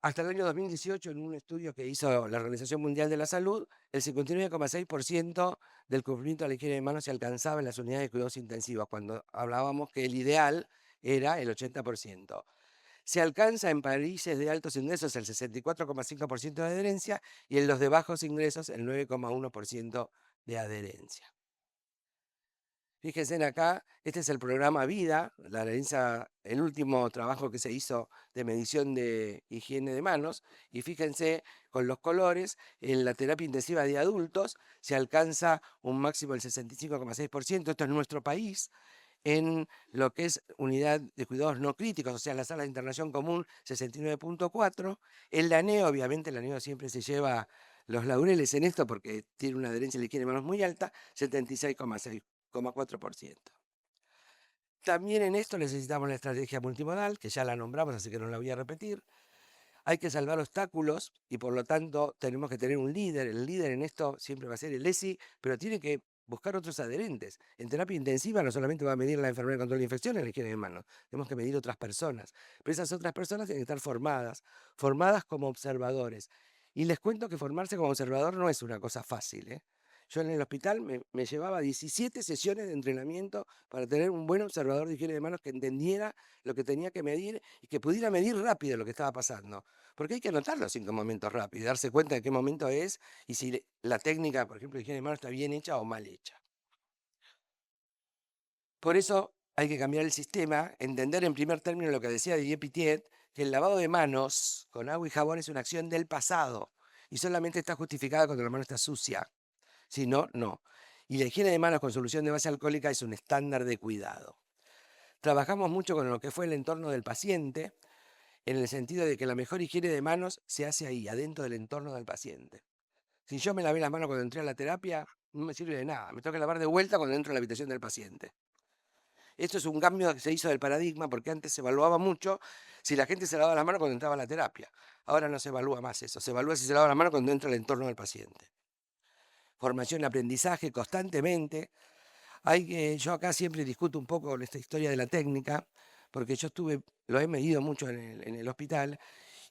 hasta el año 2018, en un estudio que hizo la Organización Mundial de la Salud, el 59,6% del cumplimiento de la higiene de manos se alcanzaba en las unidades de cuidados intensivos, cuando hablábamos que el ideal era el 80%. Se alcanza en países de altos ingresos el 64,5% de adherencia y en los de bajos ingresos el 9,1% de adherencia. Fíjense en acá, este es el programa Vida, el último trabajo que se hizo de medición de higiene de manos, y fíjense con los colores, en la terapia intensiva de adultos se alcanza un máximo del 65,6%, esto es nuestro país, en lo que es unidad de cuidados no críticos, o sea, la sala de internación común 69,4%, en la NEO, obviamente la NEO siempre se lleva los laureles en esto porque tiene una adherencia de higiene de manos muy alta, 76,6%. También en esto necesitamos la estrategia multimodal, que ya la nombramos, así que no la voy a repetir. Hay que salvar obstáculos y por lo tanto tenemos que tener un líder. El líder en esto siempre va a ser el ESI, pero tiene que buscar otros adherentes. En terapia intensiva no solamente va a medir la enfermedad de control de infecciones, la higiene de manos, tenemos que medir otras personas. Pero esas otras personas tienen que estar formadas como observadores. Y les cuento que formarse como observador no es una cosa fácil, ¿eh? Yo en el hospital me llevaba 17 sesiones de entrenamiento para tener un buen observador de higiene de manos que entendiera lo que tenía que medir y que pudiera medir rápido lo que estaba pasando. Porque hay que anotar los 5 momentos rápido y darse cuenta de qué momento es y si la técnica, por ejemplo, de higiene de manos está bien hecha o mal hecha. Por eso hay que cambiar el sistema, entender en primer término lo que decía Didier Pittiet, que el lavado de manos con agua y jabón es una acción del pasado y solamente está justificada cuando la mano está sucia. Si no, no. Y la higiene de manos con solución de base alcohólica es un estándar de cuidado. Trabajamos mucho con lo que fue el entorno del paciente, en el sentido de que la mejor higiene de manos se hace ahí, adentro del entorno del paciente. Si yo me lavé las manos cuando entré a la terapia, no me sirve de nada. Me tengo que lavar de vuelta cuando entro a la habitación del paciente. Esto es un cambio que se hizo del paradigma porque antes se evaluaba mucho si la gente se lavaba las manos cuando entraba a la terapia. Ahora no se evalúa más eso. Se evalúa si se lava las manos cuando entra al entorno del paciente. Formación y aprendizaje constantemente. Yo acá siempre discuto un poco esta historia de la técnica, porque lo he medido mucho en el hospital,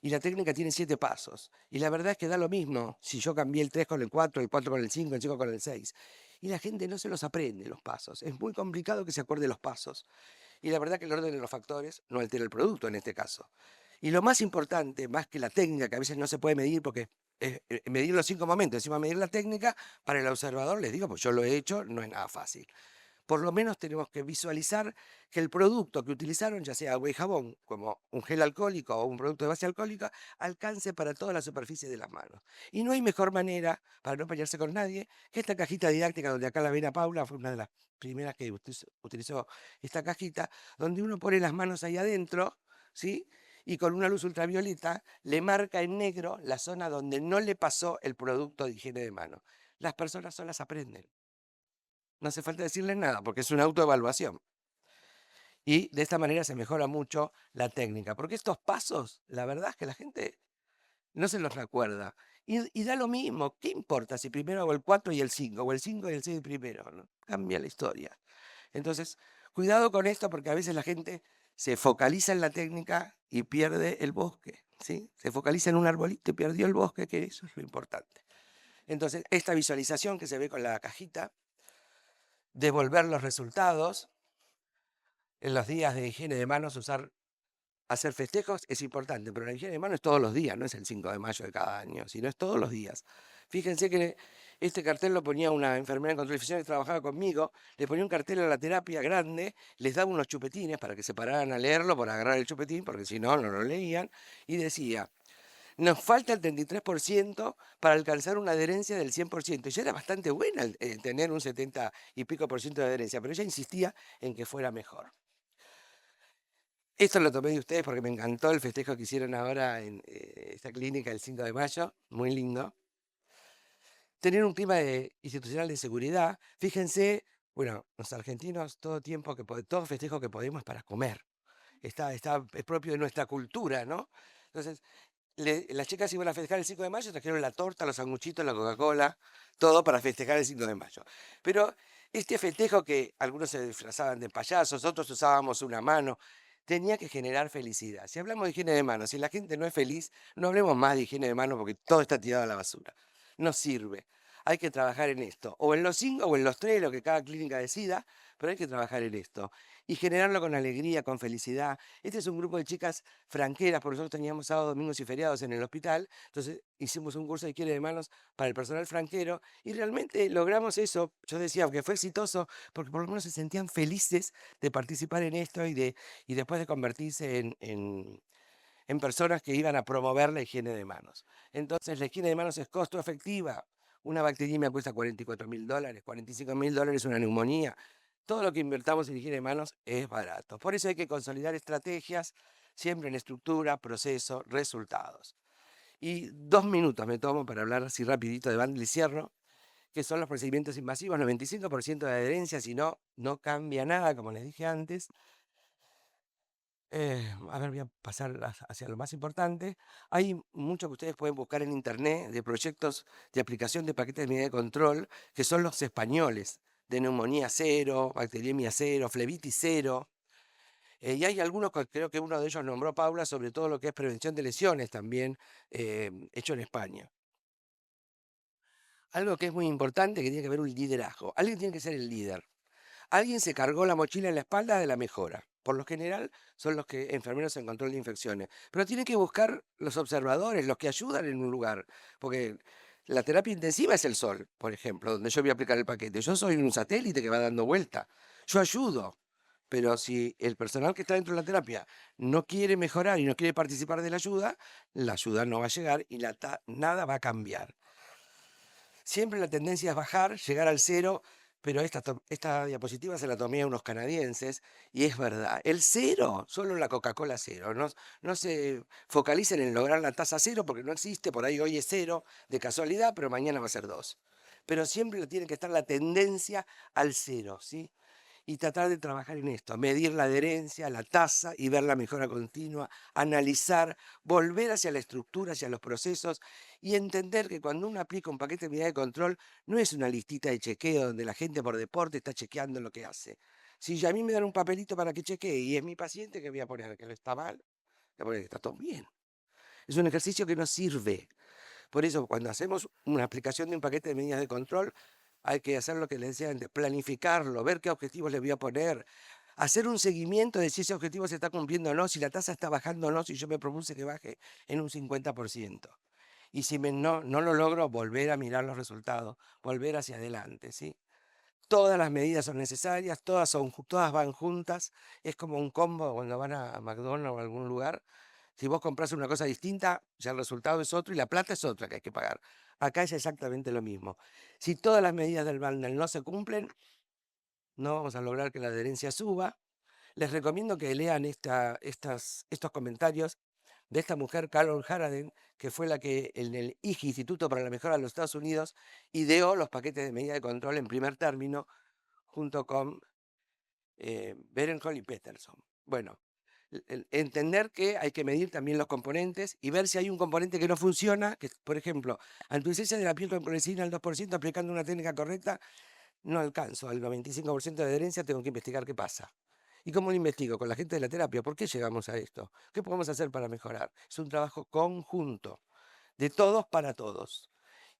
y la técnica tiene 7 pasos. Y la verdad es que da lo mismo si yo cambié el 3 con el 4, el 4 con el 5, el 5 con el 6. Y la gente no se los aprende los pasos. Es muy complicado que se acuerde los pasos. Y la verdad que el orden de los factores no altera el producto en este caso. Y lo más importante, más que la técnica, que a veces no se puede medir porque medir los 5 momentos, encima medir la técnica, para el observador, les digo, pues yo lo he hecho, no es nada fácil. Por lo menos tenemos que visualizar que el producto que utilizaron, ya sea agua y jabón, como un gel alcohólico o un producto de base alcohólica, alcance para toda la superficie de las manos. Y no hay mejor manera, para no pelearse con nadie, que esta cajita didáctica, donde acá la ven a Paula, fue una de las primeras que utilizó esta cajita, donde uno pone las manos ahí adentro, ¿sí? Y con una luz ultravioleta le marca en negro la zona donde no le pasó el producto de higiene de mano. Las personas solas aprenden. No hace falta decirles nada porque es una autoevaluación. Y de esta manera se mejora mucho la técnica. Porque estos pasos, la verdad es que la gente no se los recuerda. Y da lo mismo. ¿Qué importa si primero hago el 4 y el 5 o el 5 y el 6 primero? ¿No? Cambia la historia. Entonces, cuidado con esto porque a veces la gente se focaliza en la técnica y pierde el bosque. ¿Sí? Se focaliza en un arbolito y perdió el bosque, que eso es lo importante. Entonces, esta visualización que se ve con la cajita, devolver los resultados. En los días de higiene de manos, hacer festejos es importante, pero la higiene de manos es todos los días, no es el 5 de mayo de cada año, sino es todos los días. Fíjense que este cartel lo ponía una enfermera en control de infecciones que trabajaba conmigo, le ponía un cartel a la terapia grande, les daba unos chupetines para que se pararan a leerlo, por agarrar el chupetín, porque si no, no lo leían, y decía, nos falta el 33% para alcanzar una adherencia del 100%. Y ya era bastante buena tener un 70 y pico por ciento de adherencia, pero ella insistía en que fuera mejor. Esto lo tomé de ustedes porque me encantó el festejo que hicieron ahora en esta clínica el 5 de mayo, muy lindo. Tener un clima institucional de seguridad. Fíjense, bueno, los argentinos todo todo festejo que podemos para comer. Es propio de nuestra cultura, ¿no? Entonces, las chicas iban a festejar el 5 de mayo, trajeron la torta, los sanguchitos, la Coca-Cola, todo para festejar el 5 de mayo. Pero este festejo que algunos se disfrazaban de payasos, otros usábamos una mano, tenía que generar felicidad. Si hablamos de higiene de manos, si la gente no es feliz, no hablemos más de higiene de manos porque todo está tirado a la basura. No sirve. Hay que trabajar en esto, o en los 5 o en los 3, lo que cada clínica decida, pero hay que trabajar en esto y generarlo con alegría, con felicidad. Este es un grupo de chicas franqueras, porque nosotros teníamos sábados, domingos y feriados en el hospital, entonces hicimos un curso de higiene de manos para el personal franquero y realmente logramos eso. Yo decía que fue exitoso porque por lo menos se sentían felices de participar en esto y después de convertirse en personas que iban a promover la higiene de manos. Entonces, la higiene de manos es costo efectiva. Una bacteriemia cuesta $44.000, $45.000 una neumonía. Todo lo que invertamos en higiene de manos es barato. Por eso hay que consolidar estrategias, siempre en estructura, proceso, resultados. Y 2 minutos me tomo para hablar así rapidito de Bundle y cierro, que son los procedimientos invasivos, 95% de adherencia, si no, no cambia nada, como les dije antes. A ver, voy a pasar hacia lo más importante. Hay mucho que ustedes pueden buscar en internet de proyectos de aplicación de paquetes de medida de control, que son los españoles, de neumonía cero, bacteriemia cero, flebitis cero. Y hay algunos, creo que uno de ellos nombró Paula, sobre todo lo que es prevención de lesiones también, hecho en España. Algo que es muy importante, que tiene que ver un liderazgo. Alguien tiene que ser el líder. Alguien se cargó la mochila en la espalda de la mejora. Por lo general son los que enfermeros en control de infecciones. Pero tiene que buscar los observadores, los que ayudan en un lugar. Porque la terapia intensiva es el sol, por ejemplo, donde yo voy a aplicar el paquete. Yo soy un satélite que va dando vuelta. Yo ayudo. Pero si el personal que está dentro de la terapia no quiere mejorar y no quiere participar de la ayuda no va a llegar y nada va a cambiar. Siempre la tendencia es bajar, llegar al cero, pero esta diapositiva se la tomé a unos canadienses y es verdad. El cero, solo la Coca-Cola cero. No se focalicen en lograr la tasa cero porque no existe, por ahí hoy es cero de casualidad, pero mañana va a ser 2. Pero siempre tiene que estar la tendencia al cero, ¿sí? Y tratar de trabajar en esto, medir la adherencia, la tasa y ver la mejora continua, analizar, volver hacia la estructura, hacia los procesos y entender que cuando uno aplica un paquete de medida de control no es una listita de chequeo donde la gente por deporte está chequeando lo que hace. Si a mí me dan un papelito para que chequee y es mi paciente, que voy a poner que lo está mal, voy a poner que está todo bien. Es un ejercicio que no sirve. Por eso, cuando hacemos una aplicación de un paquete de medidas de control, hay que hacer lo que les decía antes, planificarlo, ver qué objetivos le voy a poner, hacer un seguimiento de si ese objetivo se está cumpliendo o no, si la tasa está bajando o no, si yo me propuse que baje en un 50%. Y si no lo logro, volver a mirar los resultados, volver hacia adelante, ¿sí? Todas las medidas son necesarias, todas van juntas, es como un combo cuando van a McDonald's o a algún lugar. Si vos compras una cosa distinta, ya el resultado es otro y la plata es otra que hay que pagar. Acá es exactamente lo mismo. Si todas las medidas del bundle no se cumplen, no vamos a lograr que la adherencia suba. Les recomiendo que lean estos comentarios de esta mujer, Carol Haraden, que fue la que en el IGI, Instituto para la Mejora de los Estados Unidos, ideó los paquetes de medida de control en primer término, junto con Berenhol y Peterson. Bueno, entender que hay que medir también los componentes y ver si hay un componente que no funciona, que por ejemplo, antucesia de la piel con clorexidina al 2% aplicando una técnica correcta, no alcanzo al 95% de adherencia, tengo que investigar qué pasa. ¿Y cómo lo investigo? Con la gente de la terapia. ¿Por qué llegamos a esto? ¿Qué podemos hacer para mejorar? Es un trabajo conjunto, de todos para todos.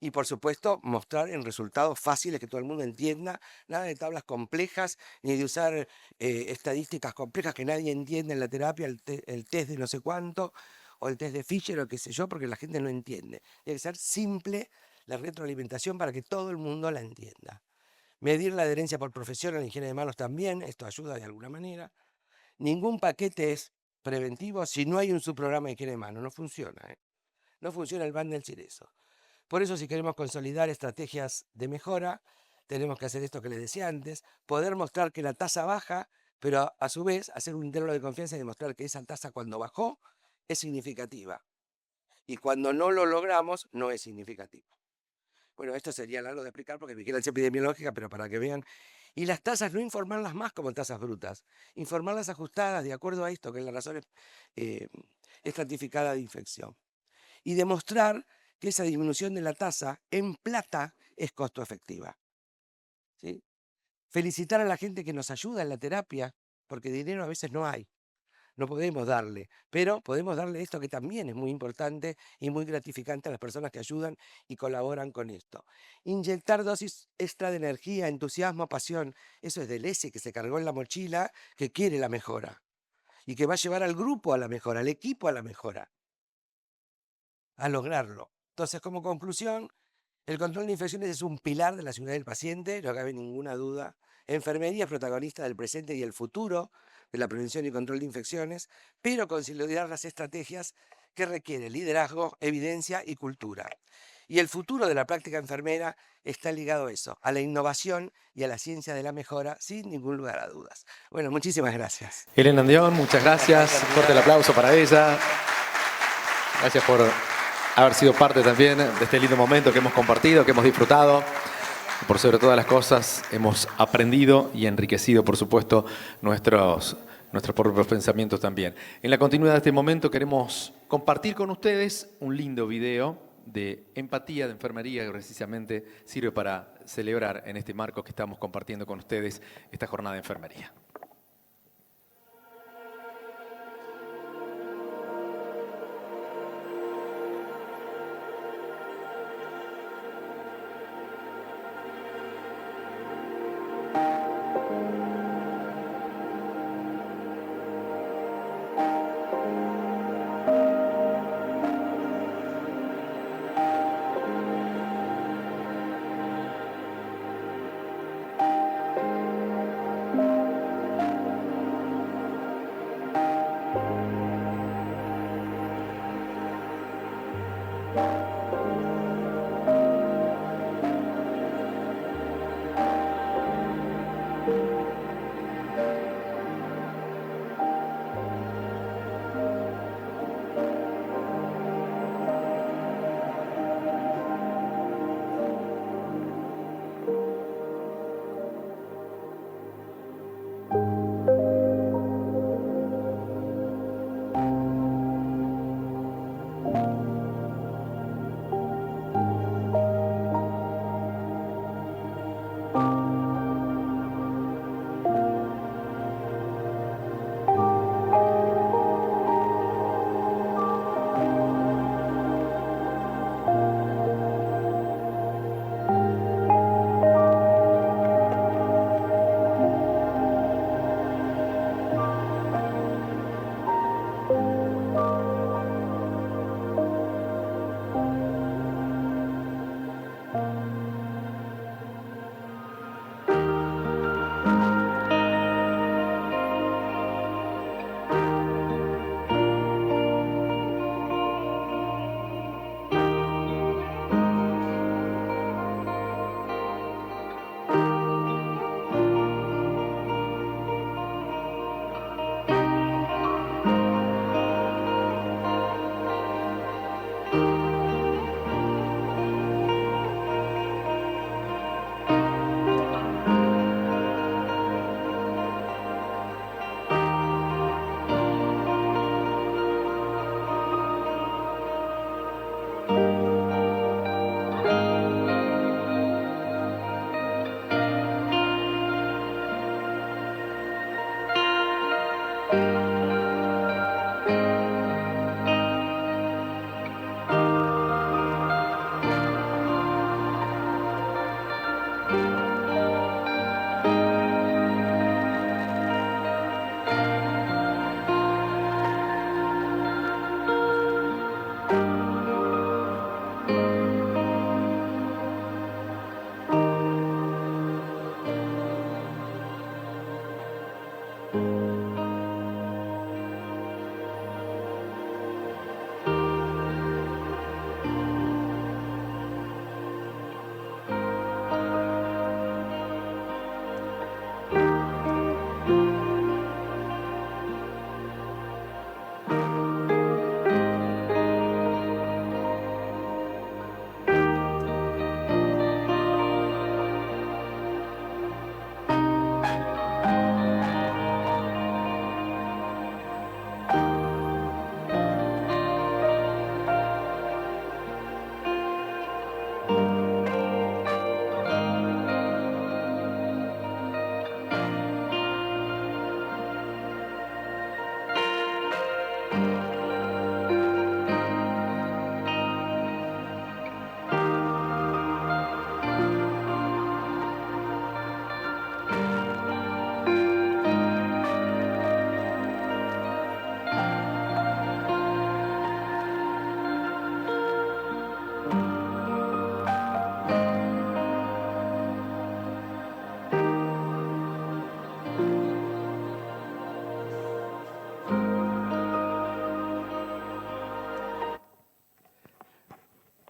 Y por supuesto, mostrar en resultados fáciles que todo el mundo entienda, nada de tablas complejas, ni de usar estadísticas complejas que nadie entiende en la terapia, el test de no sé cuánto, o el test de Fisher, o qué sé yo, porque la gente no entiende. Tiene que ser simple la retroalimentación para que todo el mundo la entienda. Medir la adherencia por profesión a la higiene de manos también, esto ayuda de alguna manera. Ningún paquete es preventivo si no hay un subprograma de higiene de manos, no funciona. No funciona el bundle sin eso. Por eso, si queremos consolidar estrategias de mejora, tenemos que hacer esto que les decía antes, poder mostrar que la tasa baja, pero a su vez hacer un intervalo de confianza y demostrar que esa tasa cuando bajó es significativa. Y cuando no lo logramos, no es significativo. Bueno, esto sería largo de explicar porque vigilancia epidemiológica, pero para que vean. Y las tasas, no informarlas más como tasas brutas, informarlas ajustadas de acuerdo a esto, que es la razón estratificada de infección. Y demostrar que esa disminución de la tasa en plata es costo efectiva. ¿Sí? Felicitar a la gente que nos ayuda en la terapia, porque dinero a veces no hay. No podemos darle, pero podemos darle esto que también es muy importante y muy gratificante a las personas que ayudan y colaboran con esto. Inyectar dosis extra de energía, entusiasmo, pasión. Eso es del ese que se cargó en la mochila, que quiere la mejora y que va a llevar al grupo a la mejora, al equipo a la mejora, a lograrlo. Entonces, como conclusión, el control de infecciones es un pilar de la seguridad del paciente, no cabe ninguna duda. Enfermería es protagonista del presente y el futuro de la prevención y control de infecciones, pero consolidar las estrategias que requiere liderazgo, evidencia y cultura. Y el futuro de la práctica enfermera está ligado a eso, a la innovación y a la ciencia de la mejora, sin ningún lugar a dudas. Bueno, muchísimas gracias. Elena Andión, muchas gracias. Fuerte el aplauso para ella. Gracias por haber sido parte también de este lindo momento que hemos compartido, que hemos disfrutado. Por sobre todas las cosas, hemos aprendido y enriquecido, por supuesto, nuestros propios pensamientos también. En la continuidad de este momento queremos compartir con ustedes un lindo video de empatía, de enfermería, que precisamente sirve para celebrar en este marco que estamos compartiendo con ustedes esta jornada de enfermería.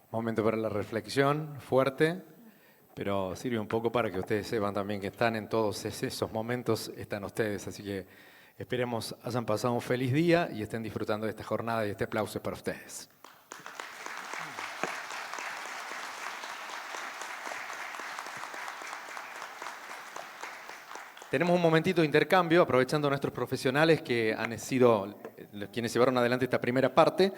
Momento para la reflexión fuerte, pero sirve un poco para que ustedes sepan también que están en todos esos momentos, están ustedes. Así que esperemos hayan pasado un feliz día y estén disfrutando de esta jornada y este aplauso es para ustedes. Tenemos un momentito de intercambio, aprovechando a nuestros profesionales que han sido quienes llevaron adelante esta primera parte,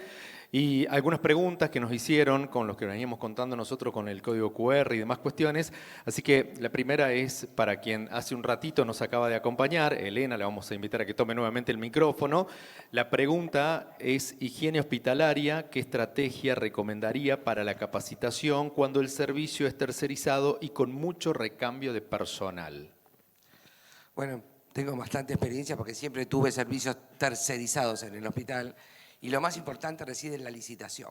y algunas preguntas que nos hicieron con los que veníamos contando nosotros con el código QR y demás cuestiones. Así que la primera es para quien hace un ratito nos acaba de acompañar, Elena, le vamos a invitar a que tome nuevamente el micrófono. La pregunta es: higiene hospitalaria, ¿qué estrategia recomendaría para la capacitación cuando el servicio es tercerizado y con mucho recambio de personal? Bueno, tengo bastante experiencia porque siempre tuve servicios tercerizados en el hospital y lo más importante reside en la licitación.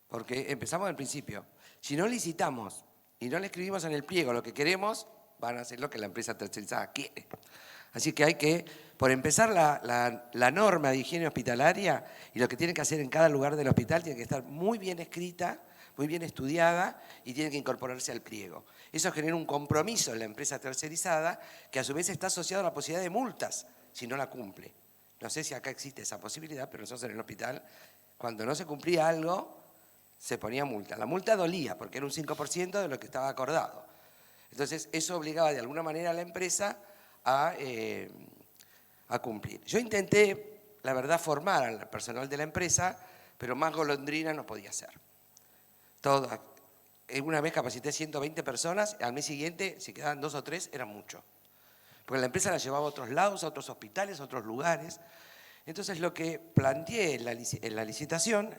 Porque empezamos al principio. Si no licitamos y no le escribimos en el pliego lo que queremos, van a hacer lo que la empresa tercerizada quiere. Así que hay que, por empezar, la norma de higiene hospitalaria y lo que tiene que hacer en cada lugar del hospital tiene que estar muy bien escrita, muy bien estudiada y tiene que incorporarse al pliego. Eso genera un compromiso en la empresa tercerizada que a su vez está asociado a la posibilidad de multas si no la cumple. No sé si acá existe esa posibilidad, pero nosotros en el hospital, cuando no se cumplía algo, se ponía multa. La multa dolía porque era un 5% de lo que estaba acordado. Entonces eso obligaba de alguna manera a la empresa a cumplir. Yo intenté, la verdad, formar al personal de la empresa, pero más golondrina no podía ser. Una vez capacité 120 personas, al mes siguiente, si quedaban 2 o 3, era mucho. Porque la empresa la llevaba a otros lados, a otros hospitales, a otros lugares. Entonces lo que planteé en la licitación,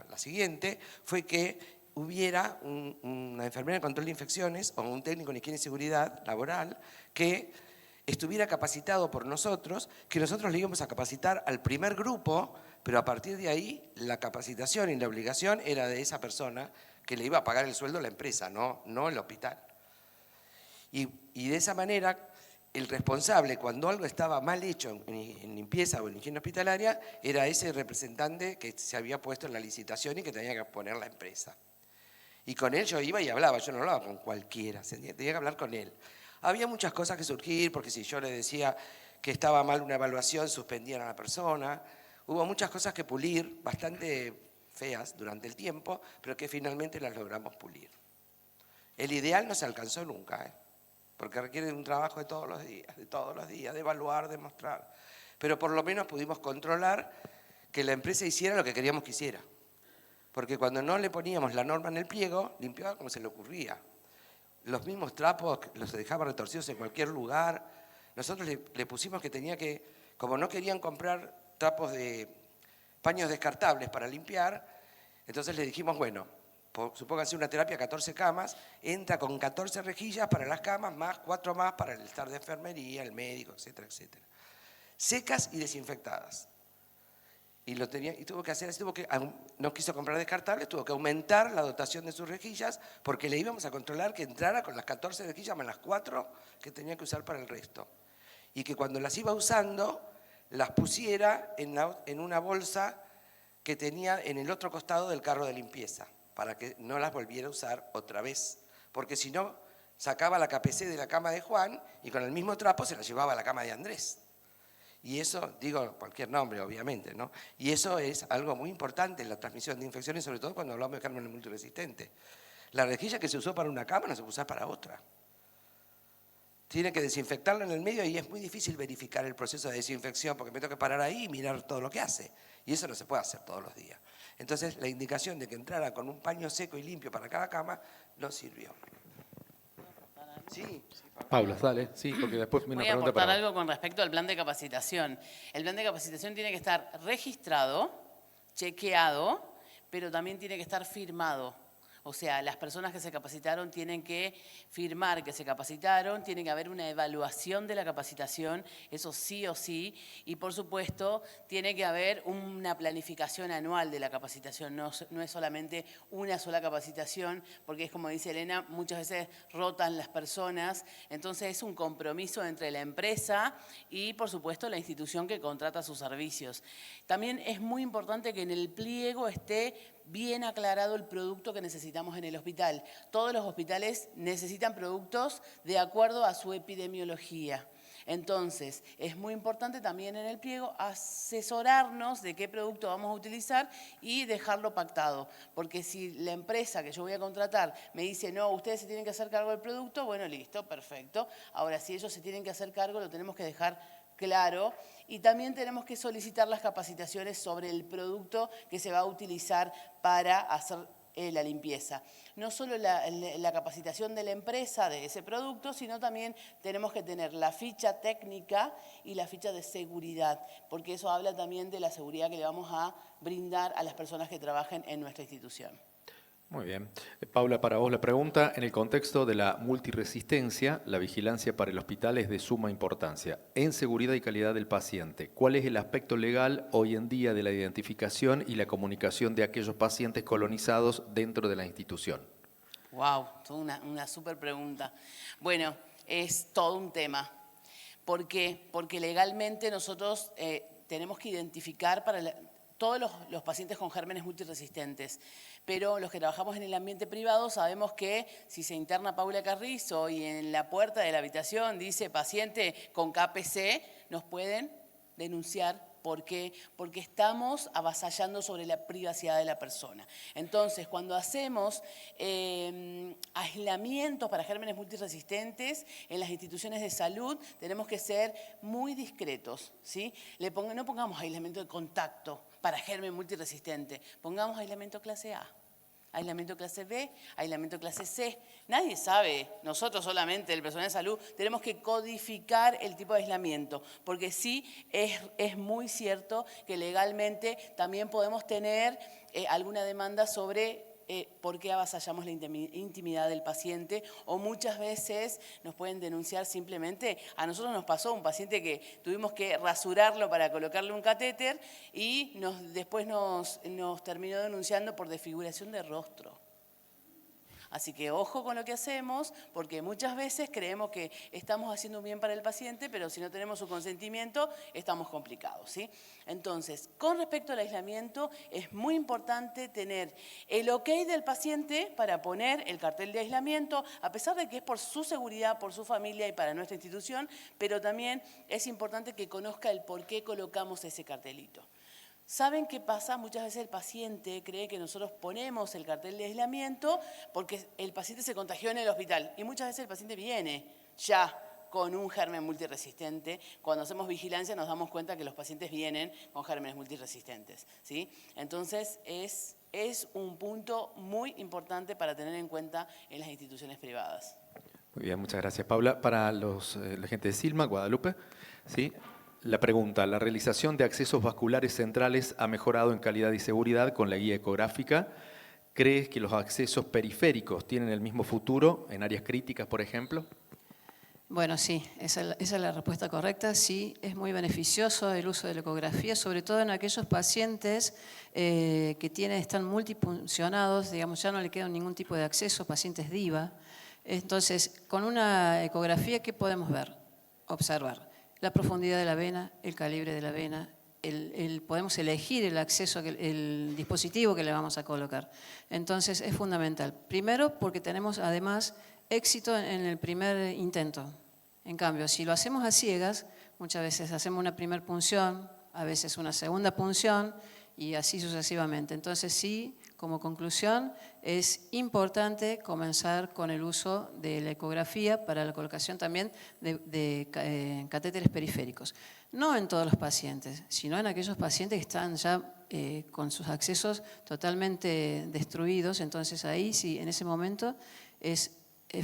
la siguiente, fue que hubiera una enfermera de control de infecciones o un técnico en higiene y seguridad laboral que estuviera capacitado por nosotros, que nosotros le íbamos a capacitar al primer grupo, pero a partir de ahí la capacitación y la obligación era de esa persona que le iba a pagar el sueldo a la empresa, no el hospital. Y de esa manera, el responsable, cuando algo estaba mal hecho en limpieza o en higiene hospitalaria, era ese representante que se había puesto en la licitación y que tenía que poner la empresa. Y con él yo iba y hablaba, yo no hablaba con cualquiera, tenía que hablar con él. Había muchas cosas que surgir, porque si yo le decía que estaba mal una evaluación, suspendían a la persona. Hubo muchas cosas que pulir, bastante feas durante el tiempo, pero que finalmente las logramos pulir. El ideal no se alcanzó nunca, porque requiere de un trabajo de todos los días, de evaluar, de mostrar. Pero por lo menos pudimos controlar que la empresa hiciera lo que queríamos que hiciera. Porque cuando no le poníamos la norma en el pliego, limpiaba como se le ocurría. Los mismos trapos los dejaba retorcidos en cualquier lugar. Nosotros le pusimos que tenía que, como no querían comprar trapos de paños descartables para limpiar, entonces le dijimos, bueno, supónganse una terapia, 14 camas, entra con 14 rejillas para las camas, más 4 más para el staff de enfermería, el médico, etcétera, etcétera. Secas y desinfectadas. Y tuvo que hacer así, no quiso comprar descartables, tuvo que aumentar la dotación de sus rejillas porque le íbamos a controlar que entrara con las 14 rejillas más las 4 que tenía que usar para el resto. Y que cuando las iba usando, las pusiera en una bolsa que tenía en el otro costado del carro de limpieza, para que no las volviera a usar otra vez. Porque si no, sacaba la KPC de la cama de Juan y con el mismo trapo se la llevaba a la cama de Andrés. Y eso, digo cualquier nombre obviamente, ¿no? Y eso es algo muy importante en la transmisión de infecciones, sobre todo cuando hablamos de gérmenes multiresistentes. La rejilla que se usó para una cama no se puede usar para otra. Tiene que desinfectarlo en el medio y es muy difícil verificar el proceso de desinfección porque me tengo que parar ahí y mirar todo lo que hace. Y eso no se puede hacer todos los días. Entonces la indicación de que entrara con un paño seco y limpio para cada cama no sirvió. Sí. Paula, dale, sí, porque después viene una pregunta Voy a aportar para algo con respecto al plan de capacitación. El plan de capacitación tiene que estar registrado, chequeado, pero también tiene que estar firmado. O sea, las personas que se capacitaron tienen que firmar que se capacitaron, tiene que haber una evaluación de la capacitación, eso sí o sí, y por supuesto tiene que haber una planificación anual de la capacitación, no es solamente una sola capacitación, porque es como dice Elena, muchas veces rotan las personas, entonces es un compromiso entre la empresa y por supuesto la institución que contrata sus servicios. También es muy importante que en el pliego esté bien aclarado el producto que necesitamos en el hospital. Todos los hospitales necesitan productos de acuerdo a su epidemiología. Entonces, es muy importante también en el pliego asesorarnos de qué producto vamos a utilizar y dejarlo pactado. Porque si la empresa que yo voy a contratar me dice, no, ustedes se tienen que hacer cargo del producto, bueno, listo, perfecto. Ahora, si ellos se tienen que hacer cargo, lo tenemos que dejar claro. Y también tenemos que solicitar las capacitaciones sobre el producto que se va a utilizar para hacer la limpieza. No solo la capacitación de la empresa de ese producto, sino también tenemos que tener la ficha técnica y la ficha de seguridad, porque eso habla también de la seguridad que le vamos a brindar a las personas que trabajen en nuestra institución. Muy bien. Paula, para vos la pregunta, en el contexto de la multiresistencia, la vigilancia para el hospital es de suma importancia. En seguridad y calidad del paciente, ¿cuál es el aspecto legal hoy en día de la identificación y la comunicación de aquellos pacientes colonizados dentro de la institución? Wow, una súper pregunta. Bueno, es todo un tema. ¿Por qué? Porque legalmente nosotros tenemos que identificar para todos los pacientes con gérmenes multiresistentes, pero los que trabajamos en el ambiente privado sabemos que si se interna Paula Carrizo y en la puerta de la habitación dice paciente con KPC, nos pueden denunciar. ¿Por qué? Porque estamos avasallando sobre la privacidad de la persona. Entonces, cuando hacemos aislamientos para gérmenes multiresistentes en las instituciones de salud, tenemos que ser muy discretos, ¿sí? No pongamos aislamiento de contacto para germen multiresistente, pongamos aislamiento clase A. Aislamiento clase B, aislamiento clase C. Nadie sabe, nosotros solamente, el personal de salud, tenemos que codificar el tipo de aislamiento, porque sí es muy cierto que legalmente también podemos tener alguna demanda sobre por qué avasallamos la intimidad del paciente, o muchas veces nos pueden denunciar simplemente. A nosotros nos pasó un paciente que tuvimos que rasurarlo para colocarle un catéter y después nos terminó denunciando por desfiguración de rostro. Así que ojo con lo que hacemos, porque muchas veces creemos que estamos haciendo un bien para el paciente, pero si no tenemos su consentimiento, estamos complicados, ¿sí? Entonces, con respecto al aislamiento, es muy importante tener el ok del paciente para poner el cartel de aislamiento, a pesar de que es por su seguridad, por su familia y para nuestra institución, pero también es importante que conozca el por qué colocamos ese cartelito. ¿Saben qué pasa? Muchas veces el paciente cree que nosotros ponemos el cartel de aislamiento porque el paciente se contagió en el hospital. Y muchas veces el paciente viene ya con un germen multiresistente. Cuando hacemos vigilancia nos damos cuenta que los pacientes vienen con gérmenes multiresistentes, ¿sí? Entonces es un punto muy importante para tener en cuenta en las instituciones privadas. Muy bien, muchas gracias, Paula. Para la gente de Silma, Guadalupe, ¿sí? La pregunta, ¿la realización de accesos vasculares centrales ha mejorado en calidad y seguridad con la guía ecográfica? ¿Crees que los accesos periféricos tienen el mismo futuro en áreas críticas, por ejemplo? Bueno, sí, esa es la respuesta correcta. Sí, es muy beneficioso el uso de la ecografía, sobre todo en aquellos pacientes que están multipuncionados, digamos, ya no le queda ningún tipo de acceso, pacientes DIVA. Entonces, con una ecografía, ¿qué podemos ver? Observar la profundidad de la vena, el calibre de la vena, podemos elegir el acceso, el dispositivo que le vamos a colocar. Entonces es fundamental. Primero porque tenemos además éxito en el primer intento. En cambio, si lo hacemos a ciegas, muchas veces hacemos una primera punción, a veces una segunda punción y así sucesivamente. Entonces sí, como conclusión, es importante comenzar con el uso de la ecografía para la colocación también de catéteres periféricos. No en todos los pacientes, sino en aquellos pacientes que están ya con sus accesos totalmente destruidos. Entonces ahí sí, en ese momento es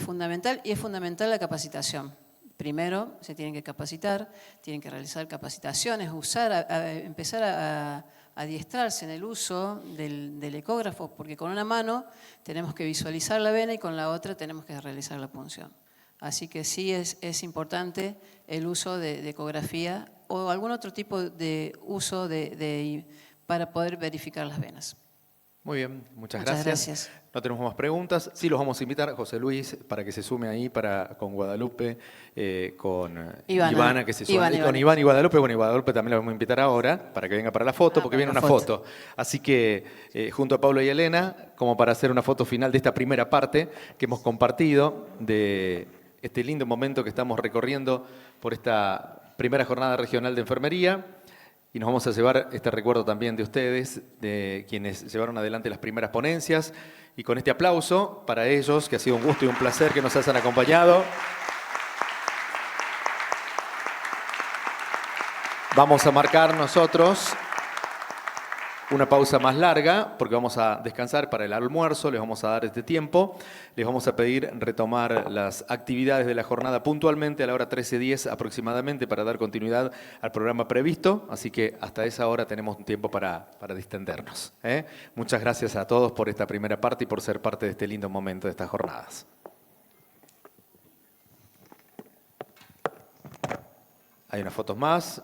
fundamental, y es fundamental la capacitación. Primero se tienen que capacitar, tienen que realizar capacitaciones, empezar a adiestrarse en el uso del ecógrafo, porque con una mano tenemos que visualizar la vena y con la otra tenemos que realizar la punción. Así que sí es importante el uso de ecografía o algún otro tipo de uso para poder verificar las venas. Muy bien, muchas Muchas gracias. gracias. No tenemos más preguntas. Sí, los vamos a invitar, José Luis, para que se sume ahí con Guadalupe, con Ivana, que se sume. Iván, Con Iván y Guadalupe. Bueno, y Guadalupe también la vamos a invitar ahora para que venga para la foto, porque para viene la una foto. Así que junto a Pablo y Elena, como para hacer una foto final de esta primera parte que hemos compartido de este lindo momento que estamos recorriendo por esta primera jornada regional de enfermería. Y nos vamos a llevar este recuerdo también de ustedes, de quienes llevaron adelante las primeras ponencias. Y con este aplauso para ellos, que ha sido un gusto y un placer que nos hayan acompañado. Vamos a marcar nosotros una pausa más larga, porque vamos a descansar para el almuerzo, les vamos a dar este tiempo. Les vamos a pedir retomar las actividades de la jornada puntualmente a la hora 13:10 aproximadamente para dar continuidad al programa previsto. Así que hasta esa hora tenemos un tiempo para distendernos. Muchas gracias a todos por esta primera parte y por ser parte de este lindo momento de estas jornadas. Hay unas fotos más.